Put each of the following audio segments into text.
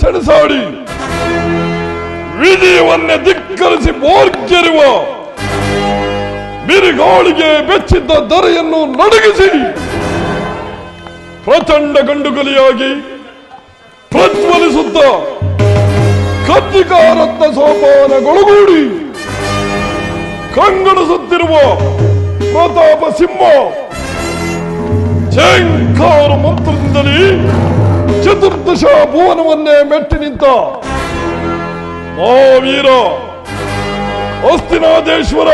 ಸೆಣಸಾಡಿ ವಿಧಿಯವನ್ನೇ ಧಿಕ್ಕರಿಸಿ ಬೋರ್ಗೆರುವ ಬಿರುಗಾಳಿಗೆ ಬೆಚ್ಚಿದ್ದ ಧರೆಯನ್ನು ನಡುಗಿಸಿ ಪ್ರಚಂಡ ಗಂಡುಗಲಿಯಾಗಿ ಪ್ರಜ್ವಲಿಸುತ್ತ ಕತ್ತಿಕಾರತ್ನ ಸೋಪಾನಗೊಳಗೂಡಿ ಕಂಗೊಳಿಸುತ್ತಿರುವ ಪ್ರತಾಪ ಸಿಂಹ ಝಂಕಾರ ಮಂತ್ರದಿಂದಲೇ ಚತುರ್ದಶ ಭುವನವನ್ನೇ ಮೆಟ್ಟಿ ನಿಂತ ಮಹಾವೀರ ಹಸ್ತಿನಾದೇಶ್ವರ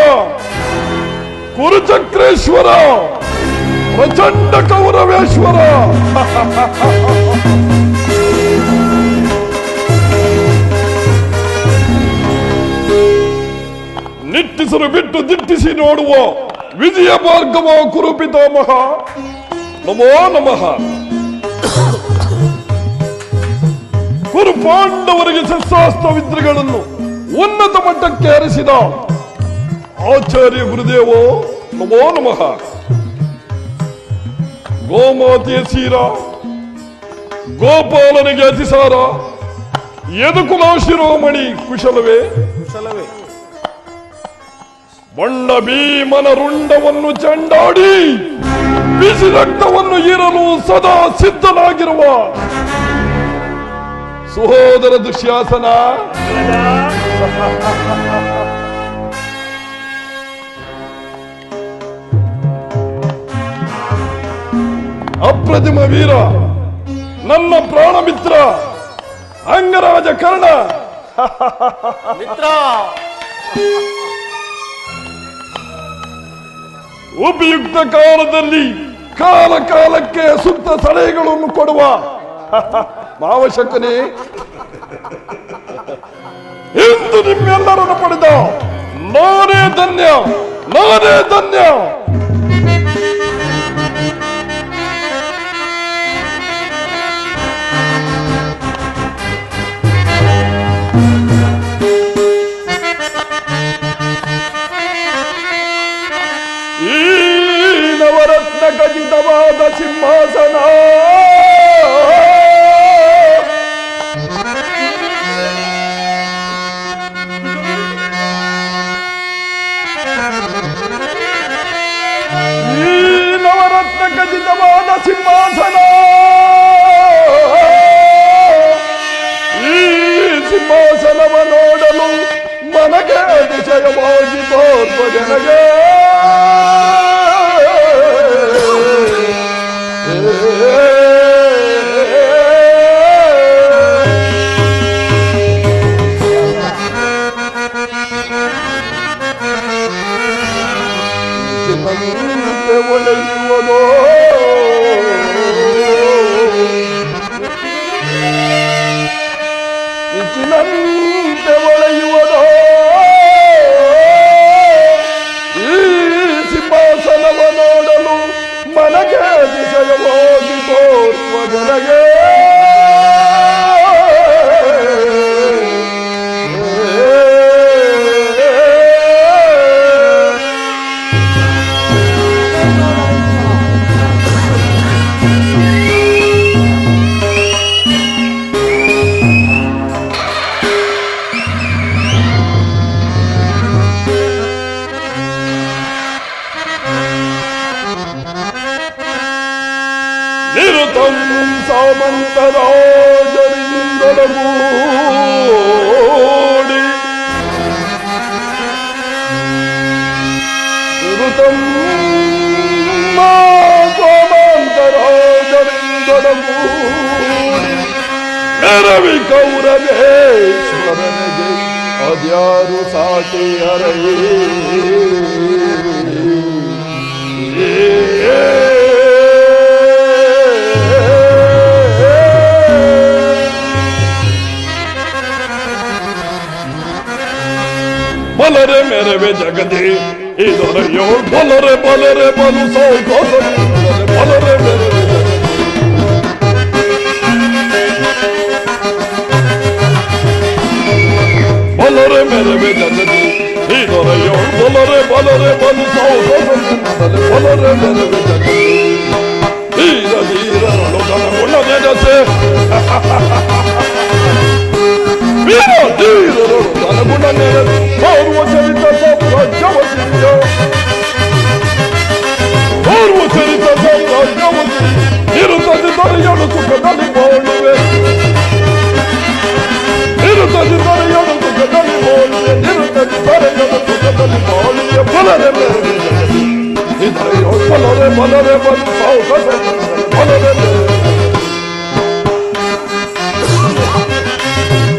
ಕುರುಚಕ್ರೇಶ್ವರ ಪ್ರಚಂಡ ಕೌರವೇಶ್ವರ ನಿಟ್ಟಿಸಲು ಬಿಟ್ಟು ದಿಟ್ಟಿಸಿ ನೋಡುವ ವಿಜಯ ಭಾರ್ಗವ ಕುರುಪಿತಾಮಹ ನಮೋ ನಮಃ. ಕುರು ಪಾಂಡವರಿಗೆ ಶಸ್ತ್ರಾಸ್ತ್ರ ವಿದ್ಯೆಗಳನ್ನು ಉನ್ನತ ಮಟ್ಟಕ್ಕೆ ಹರಿಸಿದ ಆಚಾರ್ಯ ಗುರುದೇವೋ ನಮೋ ನಮಃ. ಗೋಮಾತೆಯ ಸೀರ ಗೋಪಾಲನಿಗೆ ಅತಿಸಾರ ಯದುಕುಲ ಶಿರೋಮಣಿ ಕುಶಲವೇ ಕುಶಲವೇ. ಬಣ್ಣ ಭೀಮನ ರುಂಡವನ್ನು ಚಂಡಾಡಿ ಬಿಸಿ ರಕ್ತವನ್ನು ಹೀರಲು ಸದಾ ಸಿದ್ಧನಾಗಿರುವ ಸಹೋದರ ದುಶ್ಯಾಸನ, ಅಪ್ರತಿಮ ವೀರ, ನನ್ನ ಪ್ರಾಣ ಮಿತ್ರ ಅಂಗರಾಜ ಕರ್ಣ ಮಿತ್ರ. ಉಪಯುಕ್ತ ಕಾಲದಲ್ಲಿ ಕಾಲ ಕಾಲಕ್ಕೆ ಸೂಕ್ತ ಸಲಹೆಗಳನ್ನು ಕೊಡುವ ಮಾವಶಕನೇ, ಎಂದು ನಿಮ್ಮೆಲ್ಲರನ್ನು ಪಡೆದ ನಾನೇ ಧನ್ಯ, ನಾನೇ ಧನ್ಯ. ಈ ನವರತ್ನ ಖಚಿತವಾದ ಸಿಂಹಾಸನ ಸಿಂಹಾಸನ, ಈ ಸಿಂಹಾಸನವ ನೋಡಲು ಮನಗೆ ಅತಿಶಯವಾಗಿ ತೋರ್ಪ ಜನಗೆ ಒಳೆಯುವುದೋ ಮಿಂಚಿನಂತೆ ಒಳೆಯುವುದೋ ಈ ಸಿಂಹಾಸನವ ನೋಡಲು ಮನಗೆ ಅತಿಶಯವಾಗಿ ತೋರುವ ಜನಗೆ ನಿರುತಂ ಸಾಮಂತರಾಜರಿಂದಲಗೂಡಿ ನಿರುತಂ ಸಾಮಂತರಾಜರಿಂದಲಗೂಡಿ ಎರವಿ ಕೌರವೇಶ್ವರನಿಗೆ ಅದ್ಯಾರು ಸಾಟಿ ಹರೇ ಬಲರೆ ಮೆರವೆ ಜಗದೇ ಇದರೆಯೋ ಬಲರೆ ಬಲರೆ ಬಲು ಸೌಕೋಸ ಬಲರೆ ಮೆರವೆ ಬಲರೆ ಮೆರವೆ ಜಗದೇ ಇದರೆಯೋ ಬಲರೆ ಬಲರೆ ಬಲು ಸೌಕೋಸ ಬಲರೆ ಮೆರವೆ ಜಗದೇ ಧೀರ ಧೀರ ರಳುಗನ ಉಳ್ಳದೆ ಜಸೆ ವೀರ ಧೀರರು ತನಗುಣ ನೆರೆದು ಪೌರ್ವಚರಿತ ಸಾಮ್ರಾಜ್ಯವಸಿರಿಯ ಪೌರ್ವಚರಿತ ಸಾಮ್ರಾಜ್ಯವಸಿರಿ ನಿರುತದಿ ದೊರೆಯಲು ಸುಖದಲ್ಲಿ ಬಾಳುವೆ ನಿರುತದಿ ದೊರೆಯಲು ಸುಖದಲ್ಲಿ ಬಾಳುವೆ ನಿರುತದಿ ದೊರೆಯಲು ಸುಖದಲ್ಲಿ ಬಾಳುವೆ ಬಲರೆ ಬಲರೆ ಬಲರೆ ಬಲು ಸಾವುಕಾಸ ಬಲರೆ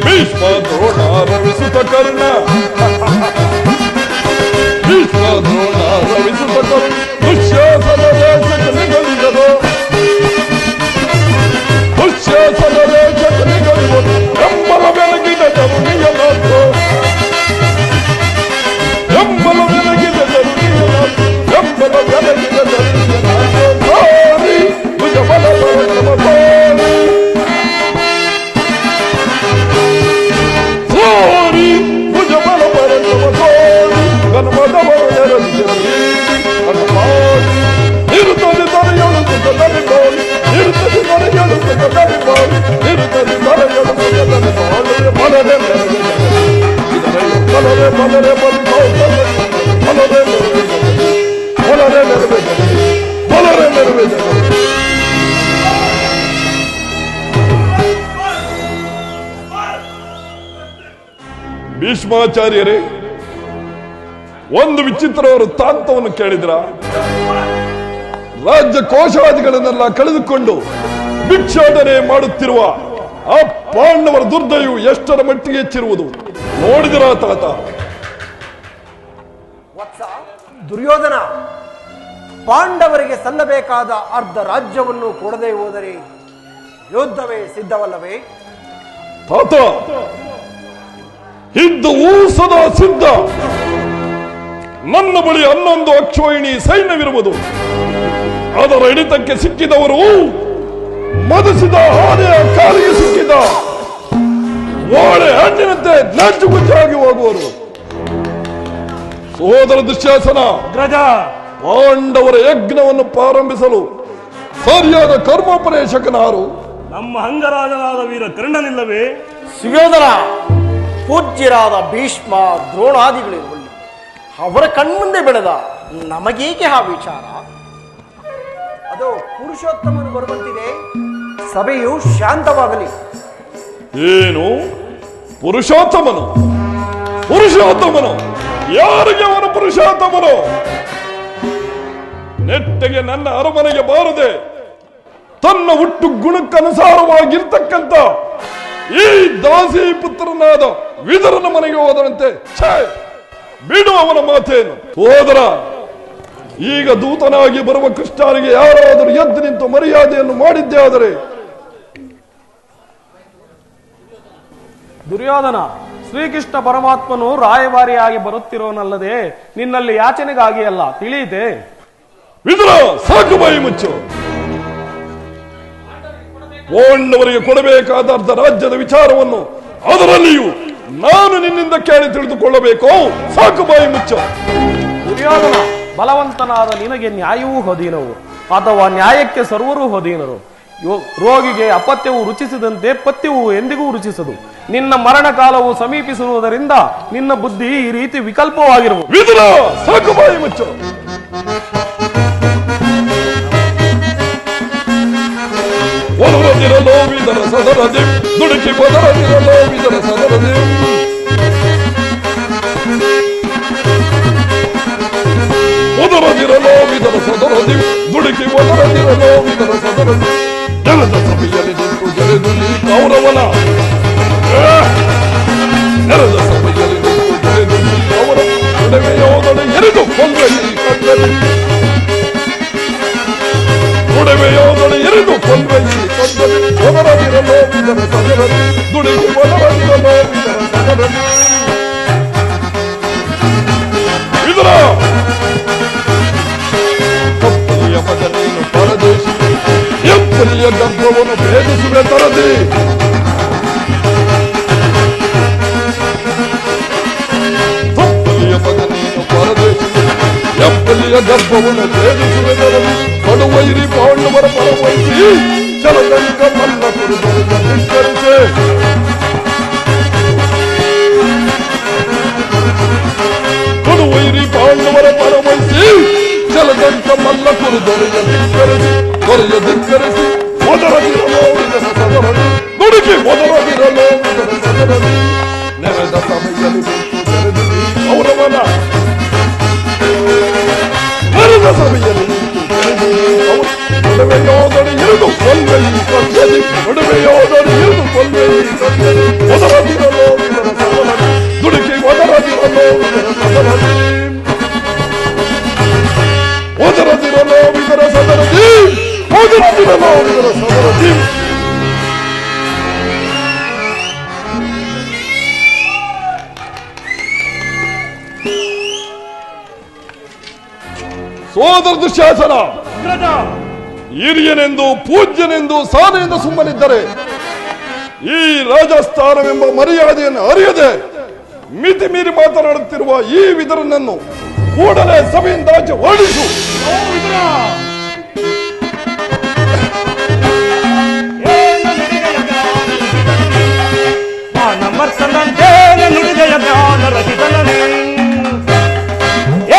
ಭೀಷ್ಮ ದ್ರೋಣ ರವಿಸುತ ಕರ್ಣ ಭೀಷ್ಮ ದ್ರೋಣ ರವಿಸುತ ಕರ್ಣ ದುಶ್ಯಾಸನ ದೇಶಗಳಿಗಲಿದರು ದುಶ್ಯಾಸನ ದೇಶಗಳಿಗಲಿದರು ಎಂಬಲ ಬೆಳಗಿದ ತರುಣಿಯನಾಥೋ ಎಂಬಲ ಬೆಳಗಿದ ತರುಣಿಯನಾಥೋ ಎಂಬಲ ಬೆಳಗಿದ ತರುಣಿಯನಾಥೋ ಸಾರಿ ಭುಜ ಬಲ ಪರಮ ಸಾರಿ ಸಾರಿ ಭುಜ ಬಲ ಪರಮ ಸಾರಿ ಗಣಮದವರು ನೆರಳಿದರು ನಿರುತ್ತದೆ ದೊರೆಯಲು ಸುಖದಲ್ಲಿ ಬಾಳು ನಿರುತ್ತದೆ ದೊರೆಯಲು ಸುಖದಲ್ಲಿ ಬಾಳು ನಿರುತ್ತದೆ ದೊರೆಯಲು ಸುಖದಲ್ಲಿ ಬಾಳು ಬಲರೆ ಬಲರೆ ಬಲರೆ ಬಲರೆ ಬಲರೆ ಬಲರೆ ನೆರವೇರ ಭೀಷ್ಮಾಚಾರ್ಯರೇ, ಒಂದು ವಿಚಿತ್ರವಾದ ತಾಂತವನ್ನು ಕೇಳಿದ್ರ? ರಾಜ್ಯ ಕೋಶಾದಿಗಳನ್ನೆಲ್ಲ ಕಳೆದುಕೊಂಡು ಭಿಕ್ಷಾಟನೆ ಮಾಡುತ್ತಿರುವ ಆ ಪಾಂಡವರ ದುರ್ದಯವು ಎಷ್ಟರ ಮಟ್ಟಿಗೆ ಹೆಚ್ಚಿರುವುದು ನೋಡಿದಿರ ತಾತ? ವತ್ಸ ದುರ್ಯೋಧನ, ಪಾಂಡವರಿಗೆ ಸಲ್ಲಬೇಕಾದ ಅರ್ಧ ರಾಜ್ಯವನ್ನು ಕೊಡದೆ ಹೋದರೆ ಯುದ್ಧವೇ ಸಿದ್ಧವಲ್ಲವೇ? ತಾತ, ಯುದ್ಧವೂ ಸದಾ ಸಿದ್ಧ. ನನ್ನ ಬಳಿ 11 ಅಕ್ಷೋಹಿಣಿ ಸೈನ್ಯವಿರುವುದು. ಅದರ ಹಿಡಿತಕ್ಕೆ ಸಿಕ್ಕಿದವರು ಮದಸಿದ ಆನೆಯ ಕಾಲಿಗೆ ಸಿಕ್ಕಿದ ಓಳೆ ಹಣ್ಣಿನಂತೆ ನಜ್ಜುಗುಜ್ಜಾಗಿ ಹೋಗುವರು. ಸಹೋದರ ದುಶ್ಯಾಸನ, ಪಾಂಡವರ ಯಜ್ಞವನ್ನು ಪ್ರಾರಂಭಿಸಲು ಸರಿಯಾದ ಕರ್ಮೋಪದೇಶಕನಾರು? ನಮ್ಮ ಅಂಗರಾಜನಾದ ವೀರ ಕರ್ಣನಿಲ್ಲವೇ? ಸುಯೋಧನ, ಪೂಜ್ಯರಾದ ಭೀಷ್ಮ ದ್ರೋಣಾದಿಗಳಿರುವಲ್ಲಿ ಅವರ ಕಣ್ಮುಂದೆ ಬೆಳೆದ ನಮಗೇಕೆ ಆ ವಿಚಾರ? ಅದು ಪುರುಷೋತ್ತಮನು ಬರುವಂತಿದೆ. ಸಭೆಯು ಶಾಂತವಾಗಲಿ. ಏನು ಪುರುಷೋತ್ತಮನು? ಪುರುಷೋತ್ತಮನು ಯಾರಿಗೆ ಅವನು ಪುರುಷೋತ್ತಮನು? ನೆಟ್ಟಗೆ ನನ್ನ ಅರಮನೆಗೆ ಬಾರದೆ ತನ್ನ ಹುಟ್ಟು ಗುಣಕ್ಕನುಸಾರವಾಗಿರ್ತಕ್ಕಂಥ ಈ ದಾಸಿ ಪುತ್ರನಾದ ವಿದುರನ ಮನೆಗೆ ಹೋದರಂತೆ. ಬಿಡು ಅವನ ಮಾತೇನು. ಹೋದರ ಈಗ ದೂತನಾಗಿ ಬರುವ ಕೃಷ್ಣನಿಗೆ ಯಾರಾದರೂ ಎದ್ದು ನಿಂತು ಮರ್ಯಾದೆಯನ್ನು ಮಾಡಿದ್ದೇ ಆದರೆ? ದುರ್ಯೋಧನ, ಶ್ರೀಕೃಷ್ಣ ಪರಮಾತ್ಮನು ರಾಯಭಾರಿಯಾಗಿ ಬರುತ್ತಿರೋನಲ್ಲದೆ ನಿನ್ನಲ್ಲಿ ಯಾಚನೆಗಾಗಿ ಅಲ್ಲ, ತಿಳಿಯಿತೆ? ವಿದುರ, ಸಾಕು ಬಾಯಿ ಮುಚ್ಚು. ಪಾಂಡವರಿಗೆ ಕೊಡಬೇಕಾದ ಅರ್ಧ ರಾಜ್ಯದ ವಿಚಾರವನ್ನು ಅದರಲ್ಲಿಯೂ ನಾನು ನಿನ್ನಿಂದ ಕೇಳಿ ತಿಳಿದುಕೊಳ್ಳಬೇಕು. ಸಾಕು ಬಾಯಿ ಮುಚ್ಚು. ದುರ್ಯೋಧನ, ಬಲವಂತನಾದ ನಿನಗೆ ನ್ಯಾಯವೂ ಅಧೀನವು, ಅಥವಾ ನ್ಯಾಯಕ್ಕೆ ಸರ್ವರೂ ಅಧೀನರು. ರೋಗಿಗೆ ಅಪತ್ಯವು ರುಚಿಸಿದಂತೆ ಪಥ್ಯವು ಎಂದಿಗೂ ರುಚಿಸದು. ನಿನ್ನ ಮರಣ ಕಾಲವು ಸಮೀಪಿಸಿರುವುದರಿಂದ ನಿನ್ನ ಬುದ್ಧಿ ಈ ರೀತಿ ವಿಕಲ್ಪವಾಗಿರುವುದು. ವಿದುರ, ಸಾಕು ಬಾಯಿ ಮುಚ್ಚು. ಒದರದಿರಲೋ ವಿದರ ಸದರದಿ ದುಡುಕಿ ಒದರದಿರಲೋ ವಿದರ ಸದರದಿ ಒದರದಿರಲೋ ವಿದರ ಸದರದಿ ದುಡುಕಿ ಒದರದಿರಲೋ ವಿದರ ಸದರದಿ ನೆಲದ ಸಭೆಯಲ್ಲಿ ನಿಂತು ಜರೆದು ನೀ ಕೌರವನ ನೆಲದ ಸಭೆಯಲ್ಲಿ ನಿಂತು ಜರೆದು ನೀ ಕೌರವ ಒಡವೆಯೋದೊಡೆ ಎರೆದು ಕೊಂಗಲಿ ಕಂಡಲಿ ಒಡವೆಯೋದೊಡೆ ಎರೆದು ಕೊಂಗಲಿ ಕಂಡಲಿ ಒದರದಿರಲೋ ವಿದರ ಸದರದಿ ದುಡುಕಿ ಒದರದಿರಲೋ ವಿದರ ಸದರದಿ ವಿದುರ ಕಪ್ಪಲಿಯ ಮಗ ನೀನು ಪರದೇಶಿ ಎಪ್ಪಲಿಯ ಗರ್ಭವನ್ನು ಭೇದಿಸುವೆ ತರದಿ ಕಪ್ಪಲಿಯ ಮಗ ನೀನು ಪರದೇಶಿ ಎಪ್ಪಲಿಯ ಗರ್ಭವನ್ನು ಭೇದಿಸುವೆ ತರದಿ ಪಡುವೈರಿ ಪಾಂಡವರ ಪರವೈಸಿ ಚಲದಂಕ ಮಲ್ಲ ಕುರುಬರನ್ನು ನಿಷ್ಕರಿಸೆ ಎದುರು ದೊರೆಯ ಧಿಕ್ಕರಿಸಿ ಮೊದಲದಿರಲು ವಿಧದ ಸದರದಿ ನುಡುಕಿ ಮೊದಲದಿರಲು ವಿಧದ ಸದರದಿ ನೆರೆದ ಸಭೆಯಲ್ಲಿ ಗೌರವನ ನೆರೆದ ಸಭೆಯಲ್ಲಿ ನಡುವೆಯೋದಡಿ ಇರುದು ಕೊಲ್ವೆಯಿ ಕರ್ತದಿ ನಡುವೆಯೋದಡಿ ಇರುದು ಕೊಲ್ವೆಯಿ ಕರ್ತದಿ ಮೊದಲದಿರಲು ವಿಧದ ಸದರದಿ ನುಡುಕಿ ಮೊದಲದಿರಲು ವಿಧದ ಸದರದಿ ಓದರದಿರಲು ವಿಧರ ಸದರದಿ ಓದರದಿರಲು ವಿಧರ ಸದರದಿ ಸೋದರ ದುಶ್ಯಾಸನ ಹಿರಿಯನೆಂದು ಪೂಜ್ಯನೆಂದು ಸಾನೆಯಿಂದ ಸುಮ್ಮನಿದ್ದರೆ ಈ ರಾಜಸ್ಥಾನವೆಂಬ ಮರ್ಯಾದೆಯನ್ನು ಅರಿಯದೆ ಮಿತಿ ಮೀರಿ ಮಾತನಾಡುತ್ತಿರುವ ಈ ವಿದರನನ್ನು ಕೂಡಲೇ ಸಭೆಯಿಂದಾಚೆ ಓಡಿಸು. ನುಡಿದೆಯ ಜ್ಞಾನ ರಹಿತನನಿ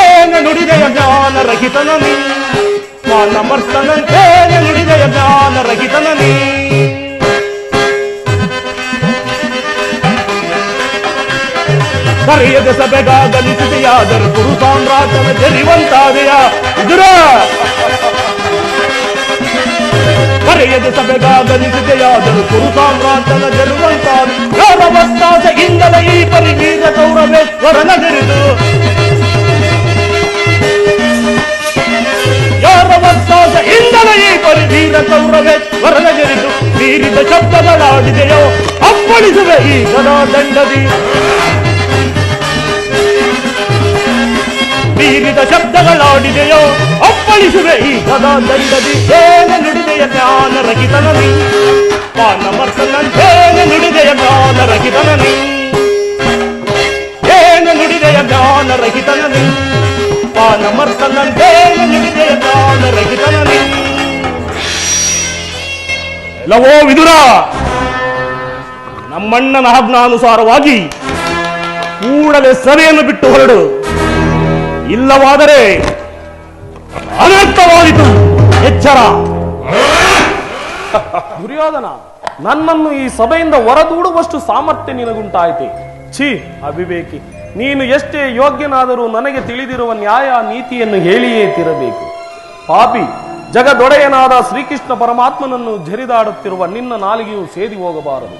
ಏನ ನುಡಿದೆಯ ಜ್ಞಾನ ರಹಿತನನಿ ನಮರ್ತನಂತೇನೆ ನುಡಿದೆಯ ಜ್ಞಾನ ರಹಿತನನಿ ಕರೆಯದ ಸಭೆಗಾಗಲಿಸಿದೆಯಾದರೂ ಗುರು ಸಾಮ್ರಾಜ್ಯನ ಜರಿವಂತಾದೆಯ ಇದುರ ಕರೆಯದ ಸಭೆಗಾಗಲಿಸಿದೆಯಾದರೂ ಗುರು ಸಾಮ್ರಾಜ್ಯನ ಜರುವಂತಾದ ಗೌರವತ್ತಾಸೆಯಿಂದಲೇ ಈ ಪರಿವೀರ ಗೌರವೇಶ್ವರನ ಜರಿದು ಗೌರವತ್ತಾಸೆಯಿಂದಲೇ ಈ ಪರಿವೀರ ಗೌರವೇಶ್ವರನ ಜರಿದು ಮೀರಿದ ಶಬ್ದಗಳಾಡಿದೆಯೋ ಅಪ್ಪಳಿಸುವೆ ಈ ಗದಾದಂಡದಿ ಮೀರಿದ ಶಬ್ದಗಳಾಡಿದೆಯೋ ಅಪ್ಪಳಿಸುವೆ ಈ ಗದಾದಂಡದಿ ಏನ ನುಡಿದೆಯ ಜ್ಞಾನ ರಹಿತನನಿ ಪಾನಮರ್ಸನಂತೇನ ನುಡಿದೆಯ ಜ್ಞಾನ ರಹಿತನನಿ ಏನ ನುಡಿದೆಯ ಜ್ಞಾನ ರಹಿತನನಿ ಪಾನಮರ್ಸನಂತೇನ ನುಡಿದೆಯ ಜ್ಞಾನ ರಹಿತನನಿ ಲವೋ ವಿದುರ, ನಮ್ಮಣ್ಣನ ಆಜ್ಞಾನುಸಾರವಾಗಿ ಕೂಡಲೇ ಸಭೆಯನ್ನು ಬಿಟ್ಟು ಹೊರಡು, ಇಲ್ಲವಾದರೆ ಅನರ್ಥವಾಯಿತು. ಎಚ್ಚರ. ದುರ್ಯೋಧನ, ನನ್ನನ್ನು ಈ ಸಭೆಯಿಂದ ಹೊರದೂಡುವಷ್ಟು ಸಾಮರ್ಥ್ಯ ನಿನಗುಂಟಾಯಿತೆ. ಛೀ ಅವಿವೇಕಿ, ನೀನು ಎಷ್ಟೇ ಯೋಗ್ಯನಾದರೂ ನನಗೆ ತಿಳಿದಿರುವ ನ್ಯಾಯ ನೀತಿಯನ್ನು ಹೇಳಿಯೇ ತಿರಬೇಕು. ಪಾಪಿ, ಜಗದೊಡೆಯನಾದ ಶ್ರೀಕೃಷ್ಣ ಪರಮಾತ್ಮನನ್ನು ಜರಿದಾಡುತ್ತಿರುವ ನಿನ್ನ ನಾಲಿಗೆಯು ಸೇದಿ ಹೋಗಬಾರದು.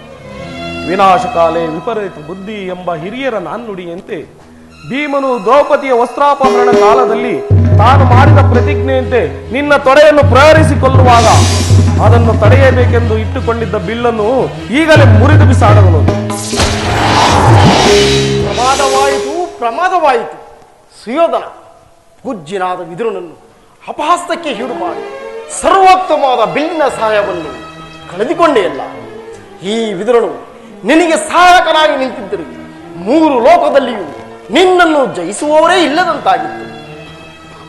ವಿನಾಶಕಾಲೆ ವಿಪರೀತ ಬುದ್ಧಿ ಎಂಬ ಹಿರಿಯರ ನಾಣ್ಣುಡಿಯಂತೆ ಭೀಮನು ದ್ರೌಪದಿಯ ವಸ್ತ್ರಾಪಹರಣ ಕಾಲದಲ್ಲಿ ತಾನು ಮಾಡಿದ ಪ್ರತಿಜ್ಞೆಯಂತೆ ನಿನ್ನ ತೊಡೆಯನ್ನು ಪ್ರಹರಿಸಿಕೊಳ್ಳುವಾಗ ಅದನ್ನು ತಡೆಯಬೇಕೆಂದು ಇಟ್ಟುಕೊಂಡಿದ್ದ ಬಿಲ್ಲನ್ನು ಈಗಲೇ ಮುರಿದು ಬಿಸಾಡಲು. ಪ್ರಮಾದವಾಯಿತು. ಸುಯೋಧನ, ಪೂಜ್ಯನಾದ ವಿದುರನನ್ನು ಅಪಹಾಸ್ಯಕ್ಕೆ ಹಿಡು ಮಾಡಿ ಸರ್ವೋತ್ತಮವಾದ ಬಿಲ್ಲಿನ ಸಹಾಯವನ್ನು ಕಳೆದುಕೊಂಡೆಯಲ್ಲ. ಈ ವಿದುರನು ನಿನಗೆ ಸಹಾಯಕನಾಗಿ ನಿಂತಿದ್ದರು 3 ಲೋಕದಲ್ಲಿಯೂ ನಿನ್ನನ್ನು ಜಯಿಸುವವರೇ ಇಲ್ಲದಂತಾಗಿತ್ತು.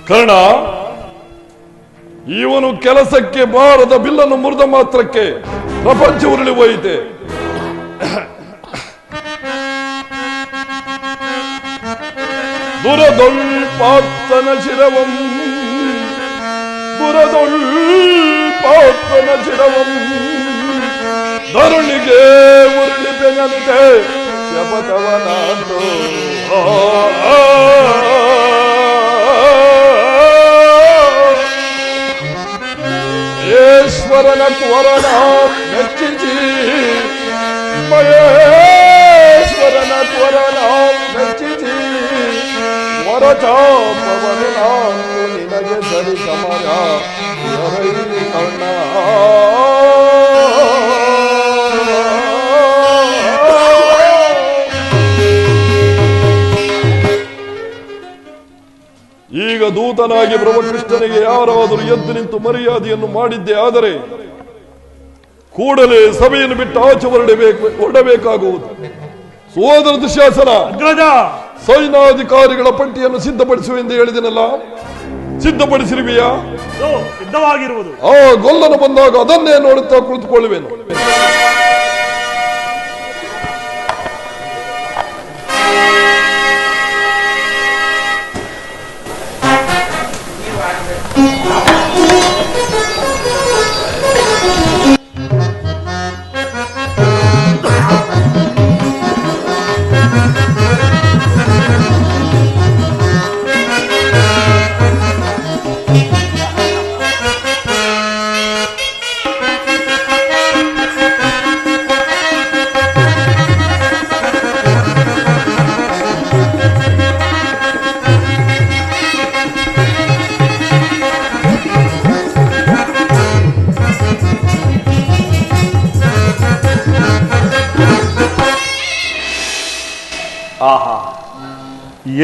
ಕರ್ಣ, ಇವನು ಕೆಲಸಕ್ಕೆ ಬಾರದ ಬಿಲ್ಲನ್ನು ಮುರಿದ ಮಾತ್ರಕ್ಕೆ ಪ್ರಪಂಚ ಉರುಳಿ ಹೋಯಿತೆ. ದುರದೊಳ್ಪಾತನ ಶಿರವಂ ಪುರದೊಳ್ಪಾತನ ಶಿರವಂ ಧರುಣಿಗೆ ಉರುಳಿ ಬೆಂಗನಿದೆ ಶಪಥವನಾಂದು ಈಶ್ವರನ ಕುವರನ ಮೆಚ್ಚಿಸಿ ಮಹೇಶ್ವರನ ಕುವರನ ಮೆಚ್ಚಿಸಿ ವರಚಾಪವನು ನಾನು ನಿನಗೆ ಸರಿ ಸಮರ ಕರ್ಣ. ಈಗ ದೂತನಾಗಿ ಬ್ರಹ್ಮಕೃಷ್ಣನಿಗೆ ಯಾರಾದರೂ ಎದ್ದು ನಿಂತು ಮರ್ಯಾದೆಯನ್ನು ಮಾಡಿದ್ದೇ ಆದರೆ ಕೂಡಲೇ ಸಭೆಯನ್ನು ಬಿಟ್ಟು ಆಚೆ ಹೊರಡಬೇಕಾಗುವುದು. ಸೋದರ ದುಶ್ಯಾಸನ, ಸೈನ್ಯಾಧಿಕಾರಿಗಳ ಪಟ್ಟಿಯನ್ನು ಸಿದ್ಧಪಡಿಸುವೆಂದು ಹೇಳಿದನಲ್ಲ, ಸಿದ್ಧಪಡಿಸಿರುವೆಯಾ? ಸಿದ್ಧವಾಗಿರುವುದು. ಆ ಗೊಲ್ಲನು ಬಂದಾಗ ಅದನ್ನೇ ನೋಡುತ್ತಾ ಕುಳಿತುಕೊಳ್ಳುವೆನು.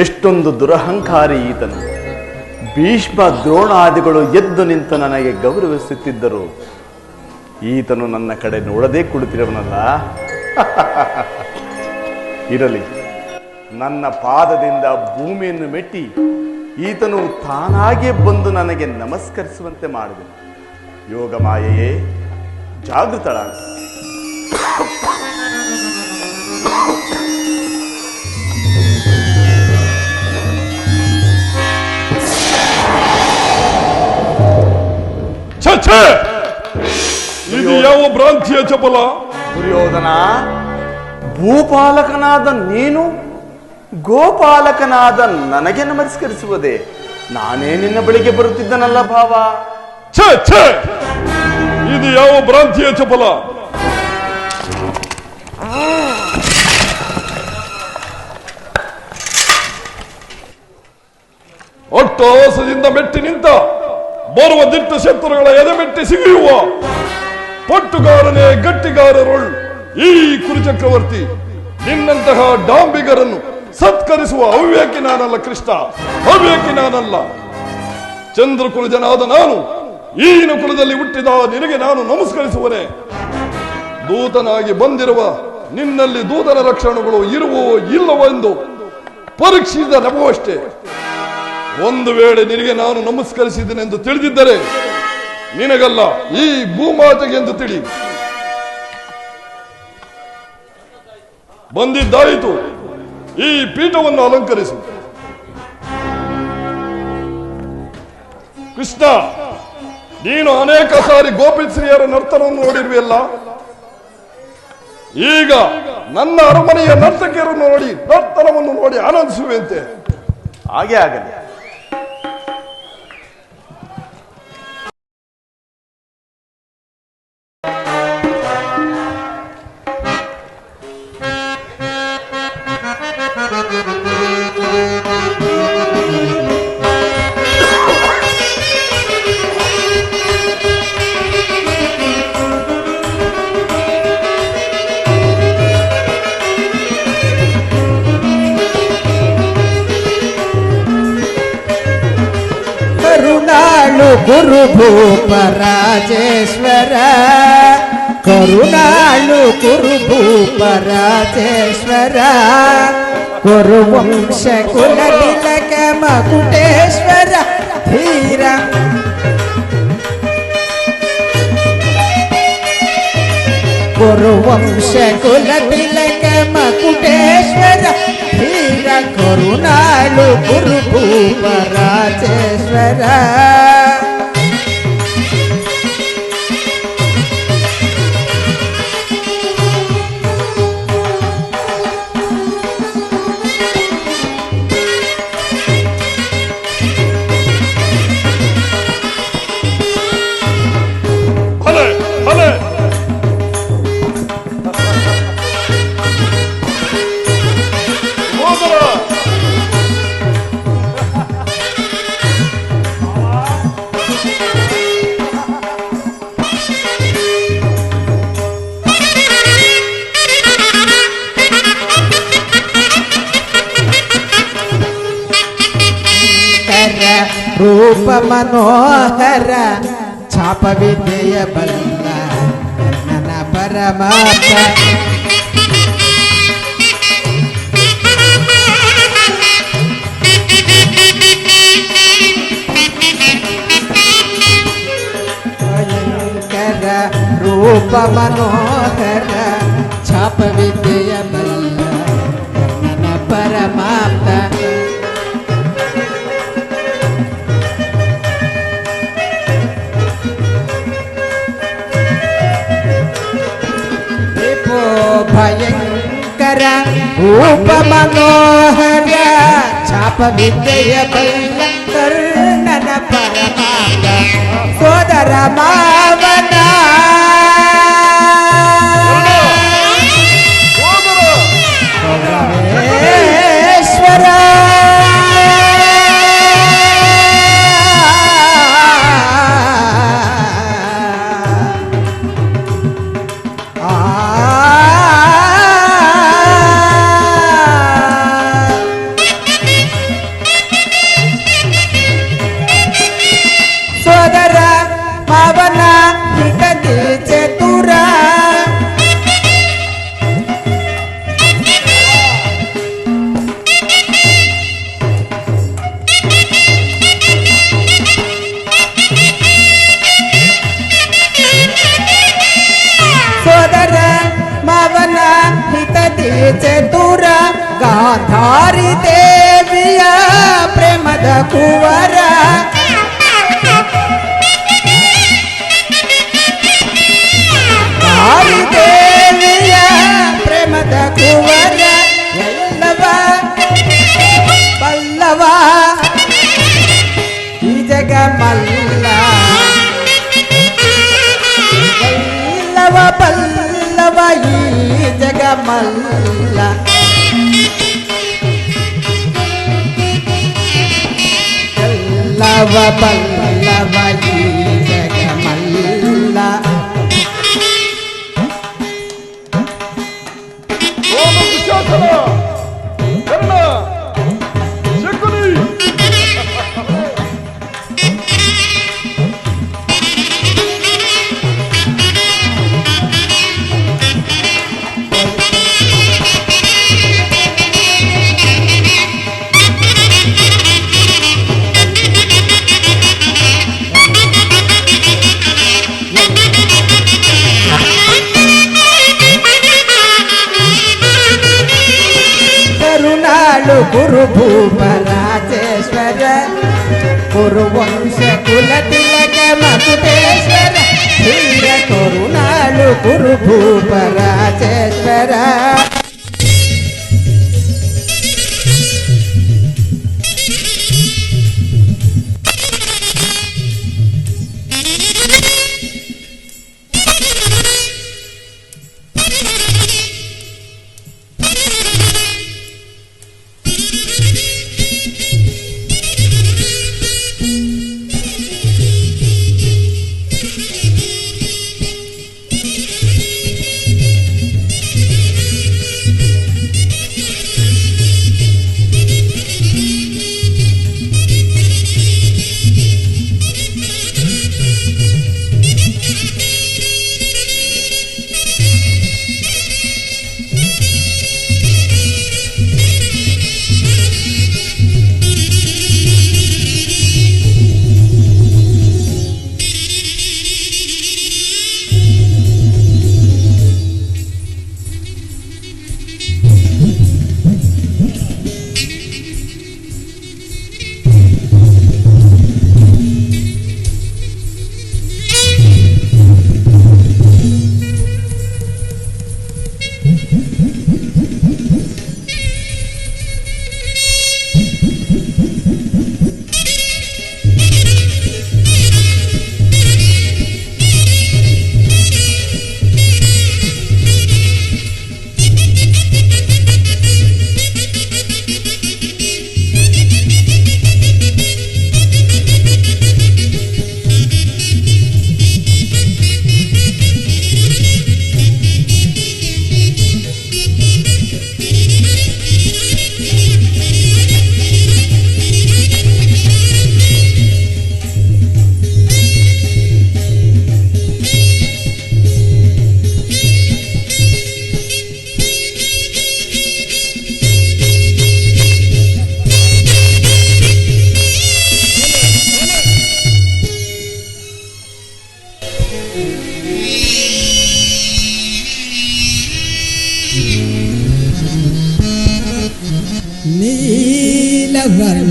ಎಷ್ಟೊಂದು ದುರಹಂಕಾರಿ ಈತನು. ಭೀಷ್ಮ ದ್ರೋಣಾದಿಗಳು ಎದ್ದು ನಿಂತು ನನಗೆ ಗೌರವಿಸುತ್ತಿದ್ದರು. ಈತನು ನನ್ನ ಕಡೆ ನೋಡದೇ ಕುಳಿತಿರುವನಲ್ಲ. ಇರಲಿ, ನನ್ನ ಪಾದದಿಂದ ಭೂಮಿಯನ್ನು ಮೆಟ್ಟಿ ಈತನು ತಾನಾಗೇ ಬಂದು ನನಗೆ ನಮಸ್ಕರಿಸುವಂತೆ ಮಾಡಿದನು. ಯೋಗ ಮಾಯೆಯೇ, ಜಾಗೃತಳಾಗ. ಇದು ಯಾವ ಭ್ರಾಂತಿಯ ಚಪಲ? ದುರ್ಯೋಧನ, ಭೂಪಾಲಕನಾದ ನೀನು ಗೋಪಾಲಕನಾದ ನನಗೆ ನಮಸ್ಕರಿಸುವುದೇ? ನಾನೇ ನಿನ್ನ ಬಳಿಗೆ ಬರುತ್ತಿದ್ದನಲ್ಲ ಭಾವ. ಇದು ಯಾವ ಭ್ರಾಂತಿಯ ಚಪಲ? ಅಟ್ಟಹಾಸದಿಂದ ಮೆಟ್ಟಿ ನಿಂತ ಬರುವ ದಿಟ್ಟ ಶತ್ರುಗಳ ಎದೆಮೆಟ್ಟಿ ಸಿಗಿಯುವ ಪಟ್ಟುಗಾರನೇ ಗಟ್ಟಿಗಾರರೊಳ್ ಈ ಕುರುಚಕ್ರವರ್ತಿ. ನಿನ್ನಂತಹ ಡಾಂಬಿಗರನ್ನು ಸತ್ಕರಿಸುವ ಅವ್ಯಾಕಿ ನಾನಲ್ಲ ಕೃಷ್ಣ, ಅವ್ಯಾಕಿ ನಾನಲ್ಲ. ಚಂದ್ರಕುಲಜನಾದ ನಾನು ಈನ ಕುಲದಲ್ಲಿ ಹುಟ್ಟಿದ ನಿನಗೆ ನಾನು ನಮಸ್ಕರಿಸುವನೆ. ದೂತನಾಗಿ ಬಂದಿರುವ ನಿನ್ನಲ್ಲಿ ದೂತನ ಲಕ್ಷಣಗಳು ಇರುವೋ ಇಲ್ಲವೋ ಎಂದು ಪರೀಕ್ಷಿಸಿದ ನೆಪವಷ್ಟೇ. ಒಂದು ವೇಳೆ ನಿನಗೆ ನಾನು ನಮಸ್ಕರಿಸಿದ್ದೇನೆಂದು ತಿಳಿದಿದ್ದರೆ ನಿನಗಲ್ಲ, ಈ ಭೂಮಾತೆಗೆ ಎಂದು ತಿಳಿ. ಬಂದಿದ್ದಾಯಿತು, ಈ ಪೀಠವನ್ನು ಅಲಂಕರಿಸು. ಕೃಷ್ಣ, ನೀನು ಅನೇಕ ಸಾರಿ ಗೋಪಿಶ್ರೀಯರ ನರ್ತನವನ್ನು ನೋಡಿರುವೆಯಲ್ಲ. ಈಗ ನನ್ನ ಅರಮನೆಯ ನರ್ತಕಿಯರನ್ನು ನೋಡಿ ನರ್ತನವನ್ನು ನೋಡಿ ಆನಂದಿಸುವಂತೆ. ಹಾಗೆ ಆಗಲಿ. ಗುರು ಭೂಪ ರಾಜೇಶ್ವರ, ಕರುಣಾಳು ಗುರು ಭೂಪ ರಾಜೇಶ್ವರ, ಕುರುವಂಶ ಕುಲ ತಿಲಕ ಮಕುಟೇಶ್ವರ ಧೀರ. ಕುರುವಂಶ ಕುಲ ತಿಲಕ ಮಕುಟೇಶ್ವರ ಧೀರ, ಕರುಣಾಳು ಗುರು ಭೂಪ ರಾಜೇಶ್ವರ. ರೂಪ ಮನೋಹರ ಛಾಪ ವಿದ್ಯೆಯ ಬಲ್ಲ ನನ್ನ ಪರಮಾತ್ಮ. ಭಯಂಕರ ರೂಪ ಮನೋಹರ ಛಾಪ ವಿದ್ಯೆಯ ಬಲ್ಲ ನನ್ನ ಪರಮಾತ್ಮ. ಭಯಂಕರ ರೂಪ ಮನೋಹರ ಛಾಪ ವಿದ್ಯೆಯ ಬಲ್ಲ ಕರ್ಣನ ಪರಮಾತ್ಮ. ಸೋದರ ಮಾವನ ಕೌರವೇಶ್ವರ, ಗಾಂಧಾರಿ ದೇವಿಯ ಪ್ರೇಮದ ಕುವರ ಗಾಂಧಾರಿ ದೇವಿಯ ಪ್ರೇಮದ ಕುವರ ಎಲ್ಲವ ಪಲ್ಲವ ಈ ಜಗ ಮಲ್ಲ ಪಲ್ಲವ ಪಲ್ಲವ ಈ ಜಗ ಮಲ್ಲ ಪಲ್ಲವ ಪಲ್ಲವ ಈ ಜಗ ಮಲ್ಲ ಸೋಮ ದುಶ್ಯಾಸನ, ಕರ್ಣ, ಶಕುನಿ. ಕರುಣಾಳು ಗುರು ಭೂಪ ರಾಜೇಶ್ವರ ಕುರುವಂಶ ಕುಲ ತಿಲಕ ಮಕುಟೇಶ್ವರ ಧೀರ ಕರುಣಾಳು ಗುರು ಭೂಪ ರಾಜೇಶ್ವರ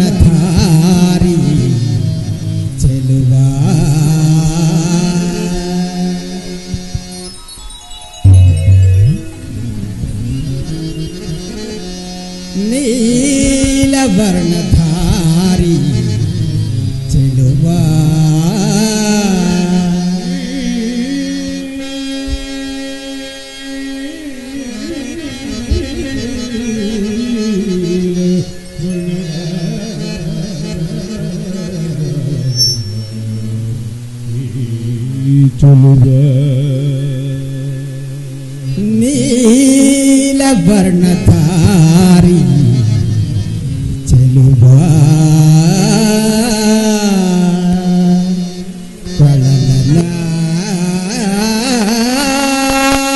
ನೀಲವರ್ಣಧಾರಿ ಚೆಲುವ ನೀಲವರ್ಣಧಾರಿ ಚೆಲುವ ನೀಲವರ್ಣಧಾರಿ ಚೆಲುವ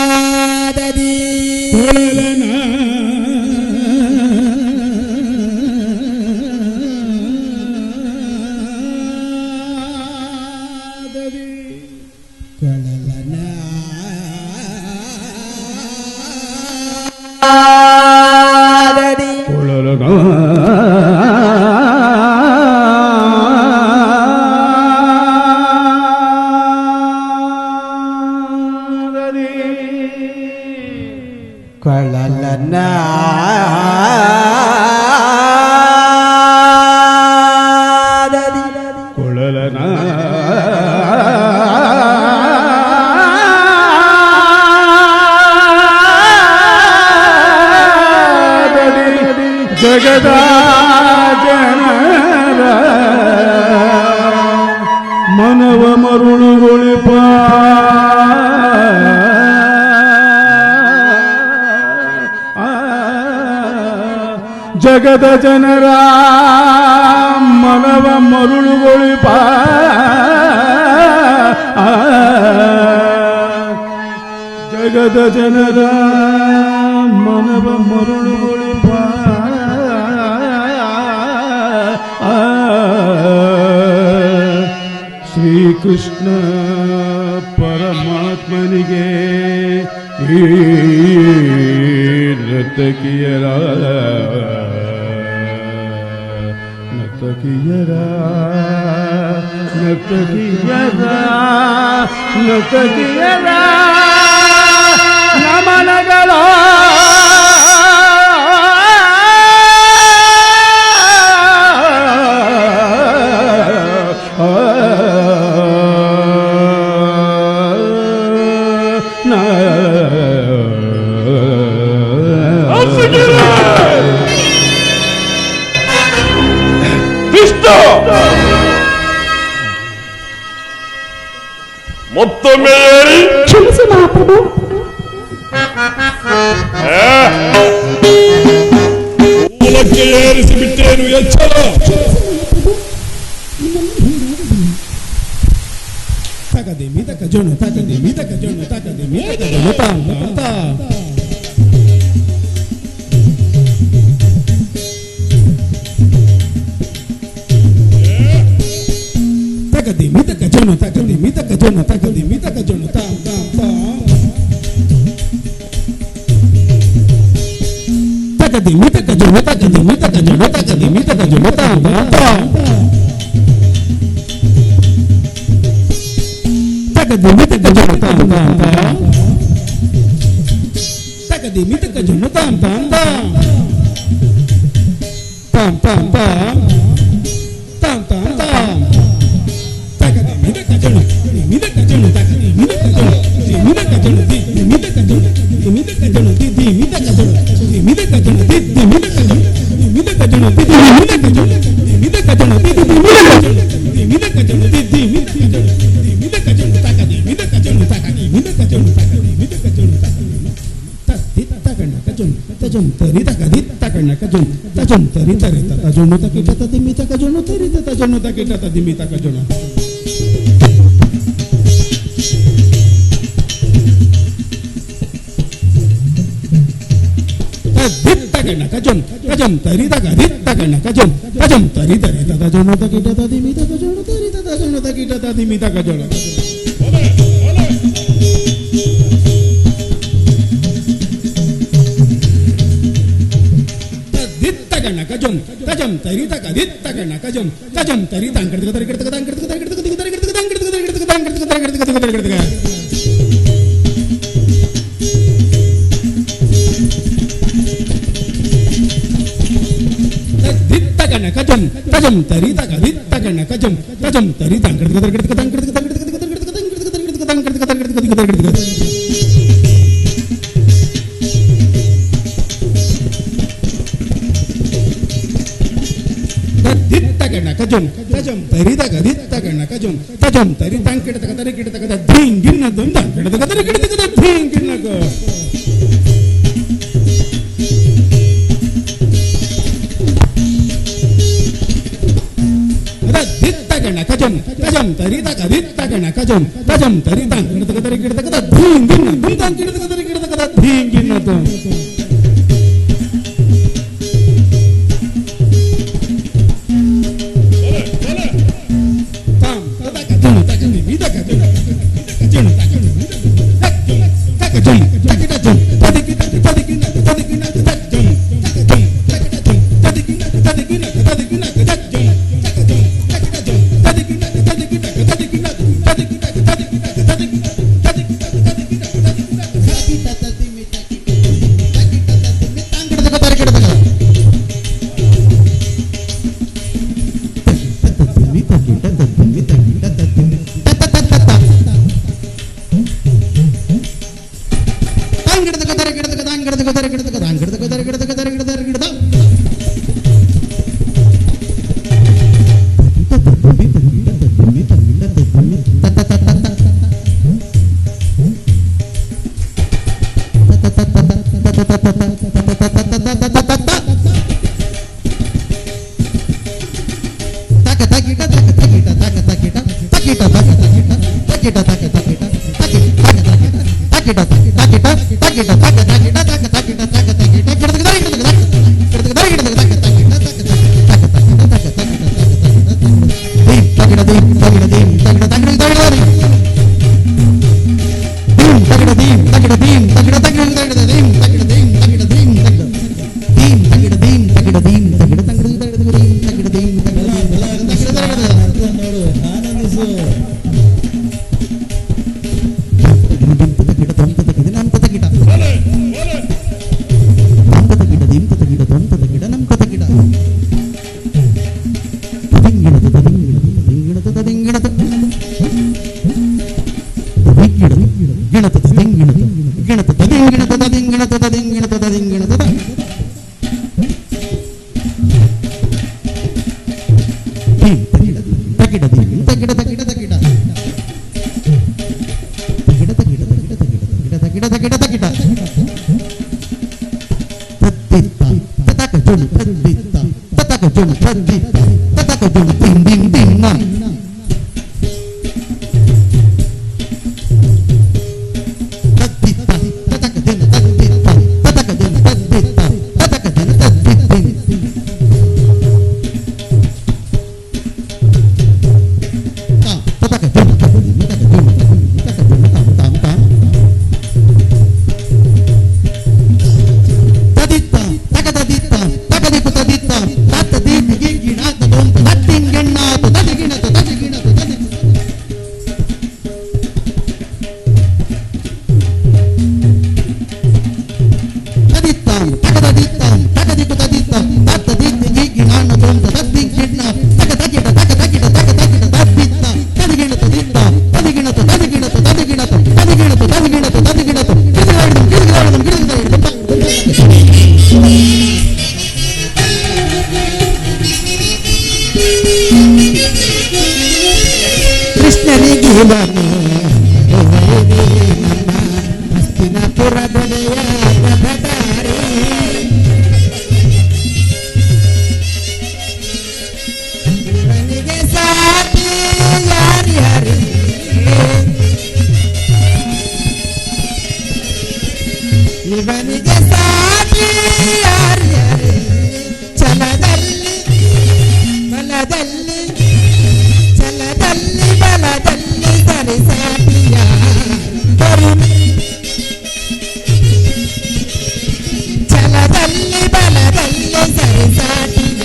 ಕೊಳಲನಾದದಿ ಕೊಳಲನ ಜಗದ ಜನರ ಮನವ ಮರುಳುಗೊಳಿಪ ಜಗದ ಜನರ ಮನವ ಮರುಳುಗೊಳಿಪ ಜಗದ ಜನರ ಮನವ ಮರುಳುಗೊಳಿಪ ಶ್ರೀಕೃಷ್ಣ ಪರಮಾತ್ಮನಿಗೆ ಈ ನರ್ತಕಿಯರ ನರ್ತಕಿಯರ ನರ್ತಕಿಯರ ನರ್ತಕಿಯರ ನಮನಗಳ ಮತ್ತೊಮ್ಮೆ ಹೇಳಿ. ಕ್ಷಮಿಸಿ ಮಹಾಪ್ರಭು. ಮೂಲಕ್ಕೆ ಏರಿಸಿ ಬಿಟ್ಟೇನು ಎಚ್ಚರ. ತಗದೆ ಮಿತಕ ಜೋಣ ತಗದೆ ಮಿತಕ ಜೋಣ ತಗದೆ ಮಿತಕ ಜೋಣ ತಗದೆ ಮಿತಕ ಜೋಣ ತಗದೆ ಮಿತಕ ಜೋಣ ತಗದೆ ಮಿತಕ ಜೋಣ ತಗದೆ ಮಿತಕ ಜೋಣ ತಗದೆ ಮಿತಕ ಜೋಣ ತಗದೆ ಮಿತಕ ಜೋಣ ತಗದೆ ಮಿತಕ ಜೋಣ ತಗದೆ ಮಿತಕ ಜೋಣ ನನಗಿವನು ಹಸ್ತಿನಪುರ ದೊಡೆಯ ಪ್ರಭಟಾರಿ ಇವನಿಗೆ ಸಾಟಿ ಯಾರ್ಯಾರಿ ಇವನಿಗೆ ಸಾಟಿ ಯಾರ್ಯಾರಿ ಛಲದಲ್ಲಿ ಬಲದಲ್ಲಿ ಛಲದಲ್ಲಿ ಬಲದಲ್ಲಿ ಸರಿಸಾಟಿಯ ಕರುಣೆ ಛಲದಲ್ಲಿ ಬಲದಲ್ಲಿ ಸರಿಸಾಟಿಯ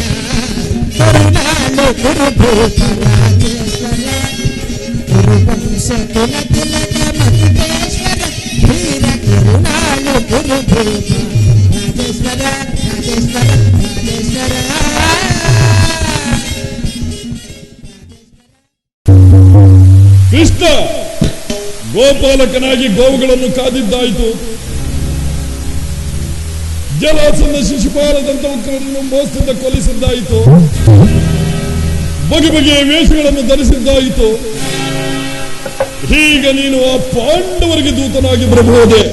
ಕರುಣಾಳು ಗುರುಭೂತ ರಾಜೇಶ್ವರ ಗುರುವಂಶ ಕುಲ ತಿಲಕ ಮಧುಕೇಶ್ವರ ಧೀರ ಕರುಣಾಳು ಗುರುಭೂತ ರಾಜೇಶ್ವರ ರಾಜೇಶ್ವರ ರಾಜೇಶ್ವರ ಕೃಷ್ಣ ಗೋಪಾಲಕನಾಗಿ ಗೋವುಗಳನ್ನು ಕಾದಿದ್ದಾಯಿತು, ಜಲಾಸಂದ ಶಿಶುಪಾಲದಂತವನ್ನು ಮೋಸದಿಂದ ಕೊಲಿಸಿದ್ದಾಯಿತು, ಬಗೆ ಬಗೆಯ ವೇಷಗಳನ್ನು ಧರಿಸಿದ್ದಾಯಿತು. ಈಗ ನೀನು ಆ ಪಾಂಡವರಿಗೆ ದೂತನಾಗಿ ಬರಬಹುದೇ?